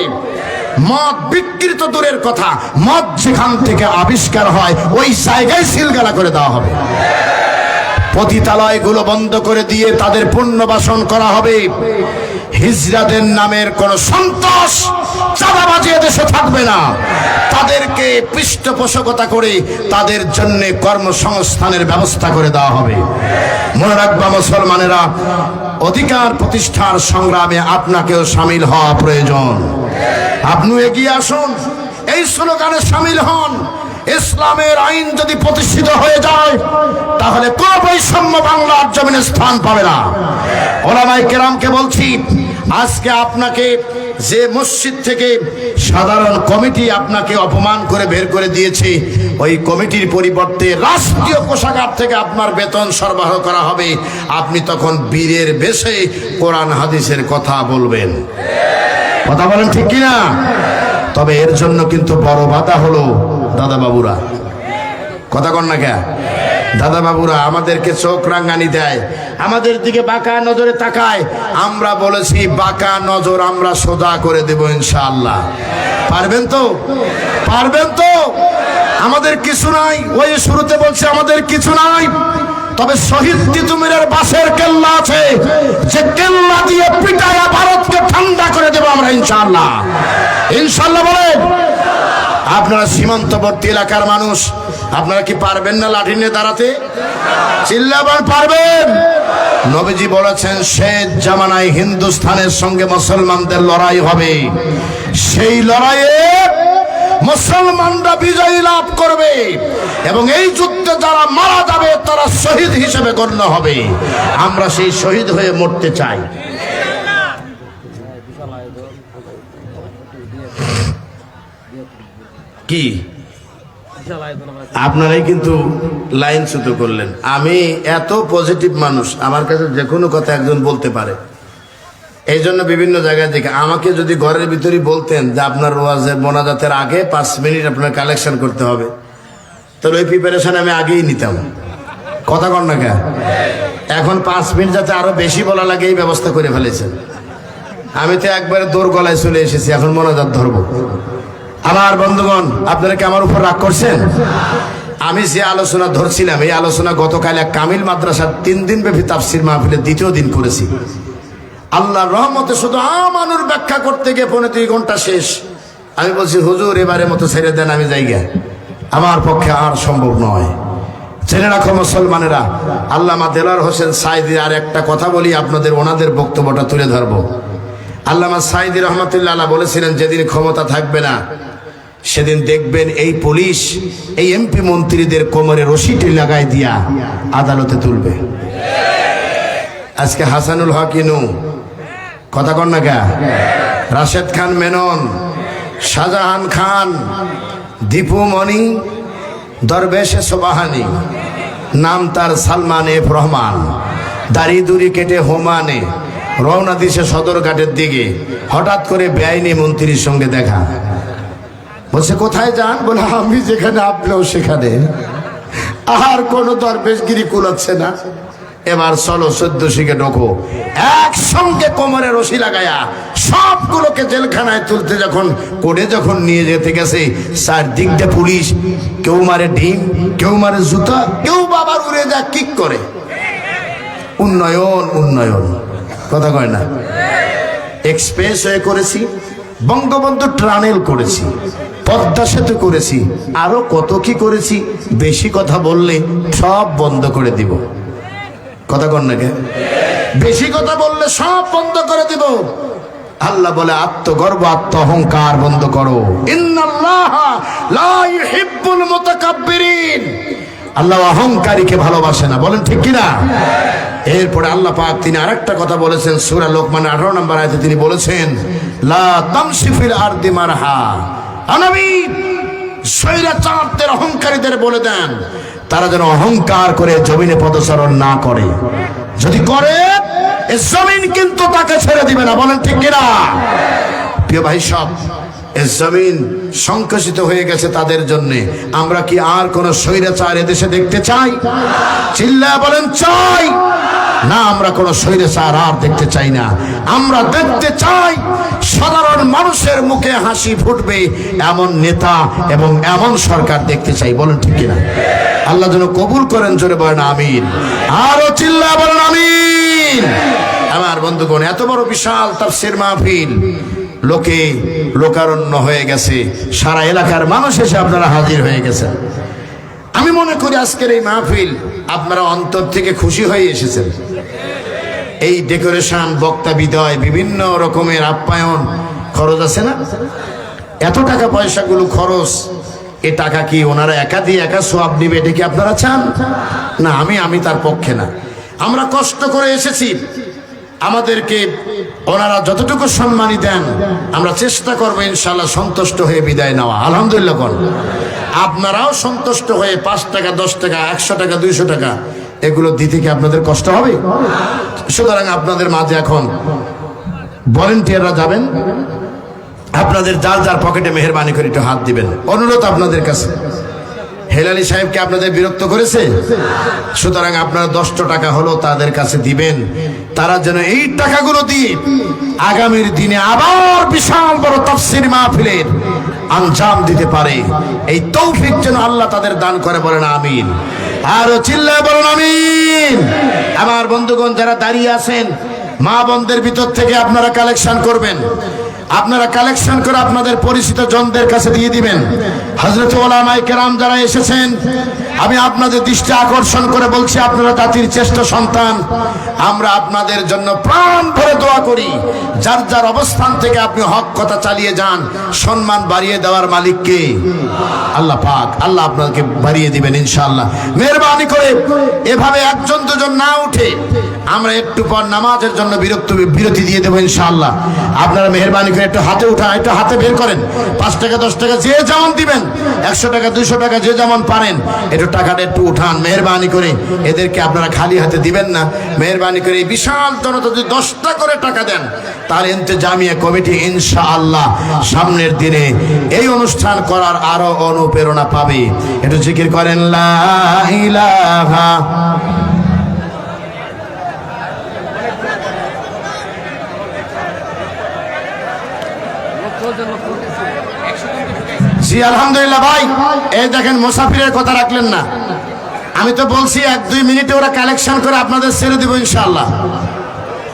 মদ বিকৃত দূরের কথা, মদ যেখান থেকে আবিষ্কার হয় ওই জায়গায় সিলগালা করে দেওয়া হবে। পতিতালয়গুলো বন্ধ করে দিয়ে তাদের পুনর্বাসন করা হবে। হিজড়াদের নামের কোন সন্ত্রাস চাঁদাবাজি দেশে থাকবে না। তাদেরকে পৃষ্ঠপোষকতা করে তাদের জন্য কর্মসংস্থানের ব্যবস্থা করে দেওয়া হবে। মনে রাখবা মুসলমানেরা, অধিকার প্রতিষ্ঠার সংগ্রামে আপনাকেও সামিল হওয়া প্রয়োজন। আপনি এগিয়ে আসুন, এই স্লোগানে সামিল হন। ইসলামের আইন যদি প্রতিষ্ঠিত হয়ে যায় তাহলে কোন বৈষম্য বাংলার জমিনে স্থান পাবে না। ওলামায়ে কেরামকে বলছি, আজকে আপনাকে যে মসজিদ থেকে সাধারণ কমিটি আপনাকে অপমান করে বের করে দিয়েছে, ওই কমিটির পরিবর্তে রাষ্ট্রীয় কোষাগার থেকে আপনার বেতন সরবরাহ করা হবে। আপনি তখন বীরের বেশে কোরআন হাদিসের কথা বলবেন। কথা বলেন ঠিক কিনা? তবে এর জন্য কিন্তু বড় বাধা হলো দাদা বাবুরা। কথা কন না কে? দাদা বাবুরা আমাদেরকে চোখ রাঙানি দেয়, আমাদের দিকে বাঁকা নজরে তাকায়। আমরা বলেছি বাঁকা নজর আমরা সোজা করে দেব ইনশাআল্লাহ। পারবেন তো? পারবেন তো? আমাদের কিছু নাই, ওই শুরুতে বলছে আমাদের কিছু নাই, তবে শহীদ তিতুমিরের বাসের কেল্লা আছে, যে কেল্লা দিয়ে পিটায়া ভারতকে ঠান্ডা করে দেব আমরা ইনশাআল্লাহ। ইনশাআল্লাহ বলেন। আপনারা সীমান্তবর্তী এলাকার মানুষ, আপনারা কি পারবেন না লাঠি নিয়ে দাঁড়াতে? চিল্লাবার পারবেন? নবীজি বলেছেন শেষ জামানায় হিন্দুস্তানের সঙ্গে মুসলমানদের লড়াই হবে। সেই লড়াইয়ে মুসলমানরা বিজয় লাভ করবে এবং এই যুদ্ধে যারা মারা যাবে তারা শহীদ হিসেবে গণ্য হবে। আমরা সেই শহীদ হয়ে মরতে চাই। কি আপনারাই কিন্তু লাইন ছুতো করলেন। আমি এত পজিটিভ মানুষ, আমার কাছে যে কোনো কথা একজন বলতে পারে। এই জন্য বিভিন্ন জায়গায় দেখে আমাকে যদি ঘরের ভিতরে বলতেন যে আপনার ওয়াজের মোনাজাতের আগে 5 মিনিট আপনার কালেকশন করতে হবে, তাহলে ওই প্রিপারেশন আমি আগেই নিতাম। কথা কন না কেন? এখন 5 মিনিট যাতে আরো বেশি বলা লাগে এই ব্যবস্থা করে ফেলেছেন। আমি তো একবারে দৌড় গলায় চলে এসেছি, এখন মোনাজাত ধরবো। আমার বন্ধুগণ, আপনারা কি আমার উপর রাগ করছেন? আমি যে আলোচনা ধরছিলাম, এই আলোচনা গতকাল এক কামিল মাদ্রাসার 3 দিন ব্যাপী তাফসীর মাহফিলের 2য় দিন করেছি। আল্লাহর রহমতে শুধু আমানুর ব্যাখ্যা করতে গিয়ে 2.5 ঘন্টা শেষ। আমি বলছি হুজুর এবারে মতো ছেড়ে দেন, আমি যাইগা, আমার পক্ষে আর সম্ভব নয়। জেনে রাখো মুসলমানেরা, আল্লামা দেলাওয়ার হোসেন সাঈদী, আর একটা কথা বলি আপনাদের, ওনাদের বক্তব্যটা তুলে ধরবো। আল্লামা সাঈদী রহমাতুল্লাহ আলাইহি বলেছিলেন যেদিন ক্ষমতা থাকবে না সেদিন দেখবেন এই পুলিশ এই এমপি মন্ত্রীদের কোমরে রশিটি লাগাই দিয়া আদালতে তুলবে। আজকে হাসানুল হক ইনু, কথা কন না কে, রাশেদ খান মেনন, শাহজাহান খান, দীপু মনি, দরবেশে সোবাহানি, নাম তার সালমান এফ রহমান, দাড়ি দুড়ি কেটে হোমানে রওনা দিছে সদরঘাটের দিকে। হঠাৎ করে বেআইনি মন্ত্রীর সঙ্গে দেখা। বলছে কোথায় যান? বলে আমি যেখানে আপনিও সেখানে। আর কোনো দরবেশগিরি কুলাচ্ছে না, এবার চলো 1400 ঢোকো। একসঙ্গে কোমরে রশি লাগায়া সবগুলোকে জেলখানায় তুলতে যখন কোর্টে যখন নিয়ে যেতে গেছে, চারদিক দিয়ে পুলিশ, কেউ মারে ডিম, কেউ মারে জুতা, কেউ বাবার উড়ে যা কিক করে। উন্নয়ন উন্নয়ন, কথা কয় না? এক্সপ্রেস হয়ে করেছি, বঙ্গবন্ধু টানেল করেছি, পদ্মা সেতু করেছি, আরো কত কি করেছি। বেশি কথা বললে সব বন্ধ করে দিব। কথা কন না কে? বেশি কথা বললে সব বন্ধ করে দিব। আল্লাহ বলে আত্মগর্ব আত্ম অহংকার বন্ধ করো। ইন্নাল্লাহা লা ইউহিব্বুল মুতাকাব্বিরিন। আল্লাহ অহংকারীকে ভালোবাসে না, বলেন ঠিক কিনা? এরপরে আল্লাহ পাক তিনি আরেকটা কথা বলেছেন সূরা লোকমান 18 নম্বর আয়াতে তিনি বলেছেন, লা তামশি ফিল আরদি মারহা। নবী স্বৈরাচারদের অহংকারীদের বলে দেন তারা যেন অহংকার করে জমিনে পদচারণ না করে। যদি করে এই জমিন কিন্তু তাকে ছেড়ে দিবে না, বলেন ঠিক কিনা? প্রিয় ভাই সব, এই জমিন সংকুচিত হয়ে গেছে তাদের জন্য। আমরা কি আর কোন স্বৈরাচার এদেশে দেখতে চাই? চিল্লায়া বলেন চাই না? আমরা কোন স্বৈরাচার আর দেখতে চাই না। আমরা দেখতে চাই সাধারণ মানুষের মুখে হাসি ফুটবে এমন নেতা এবং এমন সরকার দেখতে চাই, বলেন ঠিক কিনা? আল্লাহ যেন কবুল করেন, জোরে বলেন আমিন। আরো চিল্লায়া বলেন আমিন। আমার বন্ধুগণ, এত বড় বিশাল তাফসীর মাহফিল, লোকে লোকারণ্য হয়ে গেছে, সারা এলাকার মানুষ এসে আপনারা হাজির হয়ে গেছেন। আমি মনে করি আজকের এই মাহফিল আপনারা অন্তর থেকে খুশি হয়ে এসেছেন। এই ডেকোরেশন, বক্তা বিদায়, বিভিন্ন রকমের আপ্যায়ন খরচ আছে না? এত টাকা পয়সাগুলো খরচ, এ টাকা কি ওনারা একা দিয়ে একা সওয়াব নিবে? এটা কি আপনারা চান? না, আমি তার পক্ষে না। আমরা কষ্ট করে এসেছি, আমাদেরকে ওনারা যতটুকু সম্মানই দেন আমরা চেষ্টা করবো ইনশাআল্লাহ সন্তুষ্ট হয়ে বিদায় নেওয়া। আলহামদুলিল্লাহ কোন আপনারাও সন্তুষ্ট হয়ে 5 টাকা, 10 টাকা, 100 টাকা, 200 টাকা এগুলো দিতে কি আপনাদের কষ্ট হবে? সুতরাং আপনাদের মাঝে এখন ভলেন্টিয়াররা যাবেন, আপনাদের যার যার পকেটে মেহেরবানি করে একটু হাত দিবেন, অনুরোধ আপনাদের কাছে। হেলালি সাহেবকে আপনাদের বিরক্ত করেছে, সুতরাং আপনারা 10 টাকা হলো তাদের কাছে দিবেন, তারা যেন এই টাকাগুলো দিয়ে আগামীর দিনে আবার বিশাল বড় তাফসীর মাহফিলের আঞ্জাম দিতে পারে। এই তৌফিক যেন আল্লাহ তাদের দান করে, বলেন আমিন। আরো চিল্লায় বলেন আমিন। আমার বন্ধুগণ যারা দাঁড়িয়ে আছেন, মা বোনদের ভিতর থেকে আপনারা কালেকশন করবেন, আপনারা কালেকশন করে আপনাদের পরিচিত জনদের কাছে দিয়ে দিবেন। হযরত উলামায়ে কেরাম যারা এসেছেন, আমি আপনাদের দৃষ্টি আকর্ষণ করে বলছি, আপনারা জাতির শ্রেষ্ঠ সন্তান, আমরা আপনাদের জন্য প্রাণ ভরে দোয়া করি। যার যার অবস্থান থেকে আপনি হক কথা চালিয়ে যান। সম্মান বাড়িয়ে দেওয়ার মালিক কে? আল্লাহ পাক। আল্লাহ আপনাকে বাড়িয়ে দিবেন ইনশাআল্লাহ। মেহেরবানি করে এভাবে একজন দুজন না উঠে আমরা একটু পর নামাজের জন্য বিরতি দিয়ে দেবো ইনশাআল্লাহ। আপনারা মেহেরবানি করে একটু হাতে উঠান, একটু হাতে বের করেন। 5 টাকা, 10 টাকা যে যেমন দিবেন, 100 টাকা, 200 টাকা যে যেমন পারেন, একটু টাকাটা একটু উঠান মেহেরবানি করে। এদেরকে আপনারা খালি হাতে দিবেন না। মেহেরবানি করে এই বিশাল জনতা যদি 10টা করে টাকা দেন, তার ইন্তেজামিয়া কমিটি ইনশাআল্লাহ সামনের দিনে এই অনুষ্ঠান করার আরো অনুপ্রেরণা পাবে। একটু জিকির করেন লা ইলাহা। জি আলহামদুলিল্লাহ ভাই। এই দেখেন মুসাফিরের কথা রাখলেন না। আমি তো বলছি 1-2 মিনিটে ওরা কালেকশন করে আপনাদের ছেড়ে দেবো ইনশাআল্লাহ।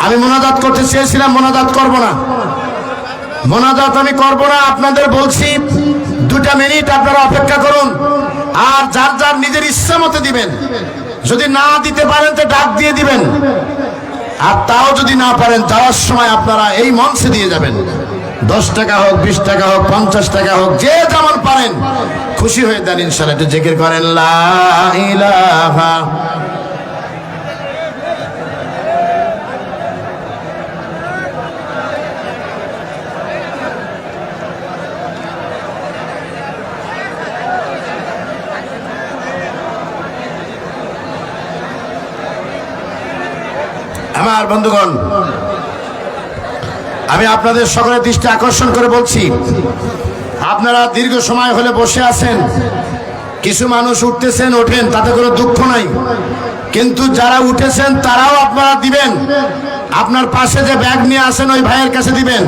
আমি মোনাজাত করতে চেয়েছিলাম, মোনাজাত করব না, মোনাজাত আমি করব না। আপনাদের বলছি 2টা মিনিট আপনারা অপেক্ষা করুন, আর যার যার নিজের ইচ্ছা মতো দিবেন। যদি না দিতে পারেন তো ডাক দিয়ে দিবেন, আর তাও যদি না পারেন যাওয়ার সময় আপনারা এই মঞ্চে দিয়ে যাবেন। 10 টাকা হোক, 20 টাকা হোক, 50 টাকা হোক, যে যেমন পারেন খুশি হয়ে দেন ইনশাআল্লাহ। একটু জিকির করেন লা ইলাহা। আমার বন্ধুগণ, আমি আপনাদের সকলের দৃষ্টি আকর্ষণ করে বলছি, আপনারা দীর্ঘ সময় হলে বসে আছেন, কিছু মানুষ উঠতেছেন, ওঠেন, তাতে কোনো দুঃখ নাই। কিন্তু যারা উঠেছেন তারাও আপনারা দিবেন। আপনার পাশে যে ব্যাগ নিয়ে আসেন ওই ভাইয়ের কাছে দিবেন।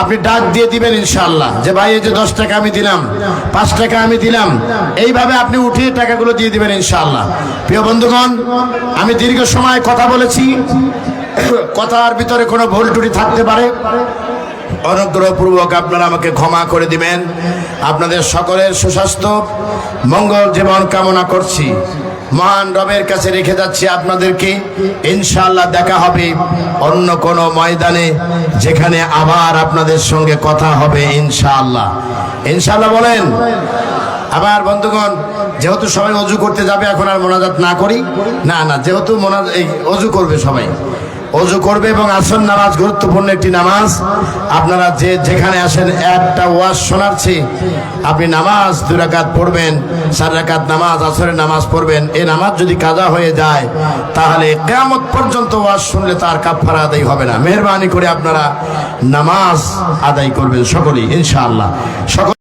আপনি ডাক দিয়ে দিবেন ইনশাআল্লাহ, যে ভাই এই যে 10 টাকা আমি দিলাম, 5 টাকা আমি দিলাম, এইভাবে আপনি উঠিয়ে টাকাগুলো দিয়ে দিবেন ইনশাআল্লাহ। প্রিয় বন্ধুগণ, আমি দীর্ঘ সময় কথা বলেছি, কথার ভিতরে কোনো ভুল ত্রুটি থাকতে পারে, অনুগ্রহপূর্বক আপনারা আমাকে ক্ষমা করে দিবেন। আপনাদের সকলের সুস্বাস্থ্য মঙ্গল জীবন কামনা করছি, মহান রবের কাছে রেখে যাচ্ছি আপনাদেরকে। ইনশাআল্লাহ দেখা হবে অন্য কোনো ময়দানে, যেখানে আবার আপনাদের সঙ্গে কথা হবে ইনশাআল্লাহ। ইনশাআল্লাহ বলেন। আবার বন্ধুগণ, যেহেতু সবাই অজু করতে যাবে, এখন আর মোনাজাত না করি না, যেহেতু অজু করবে, সবাই অজু করবে এবং আসর নামাজ গুরুত্বপূর্ণ একটি নামাজ। আপনারা যেখানে আসেন, একটা ওয়াজ শোনাচ্ছি, আপনি নামাজ 2 রাকাত পড়বেন, 4 রাকাত নামাজ আসরের নামাজ পড়বেন। এই নামাজ যদি কাজা হয়ে যায়, তাহলে কিয়ামত পর্যন্ত ওয়াজ শুনলে তার কাফারা আদায় হবে না। মেহেরবানি করে আপনারা নামাজ আদায় করবেন সকলেই ইনশাআল্লাহ। সকল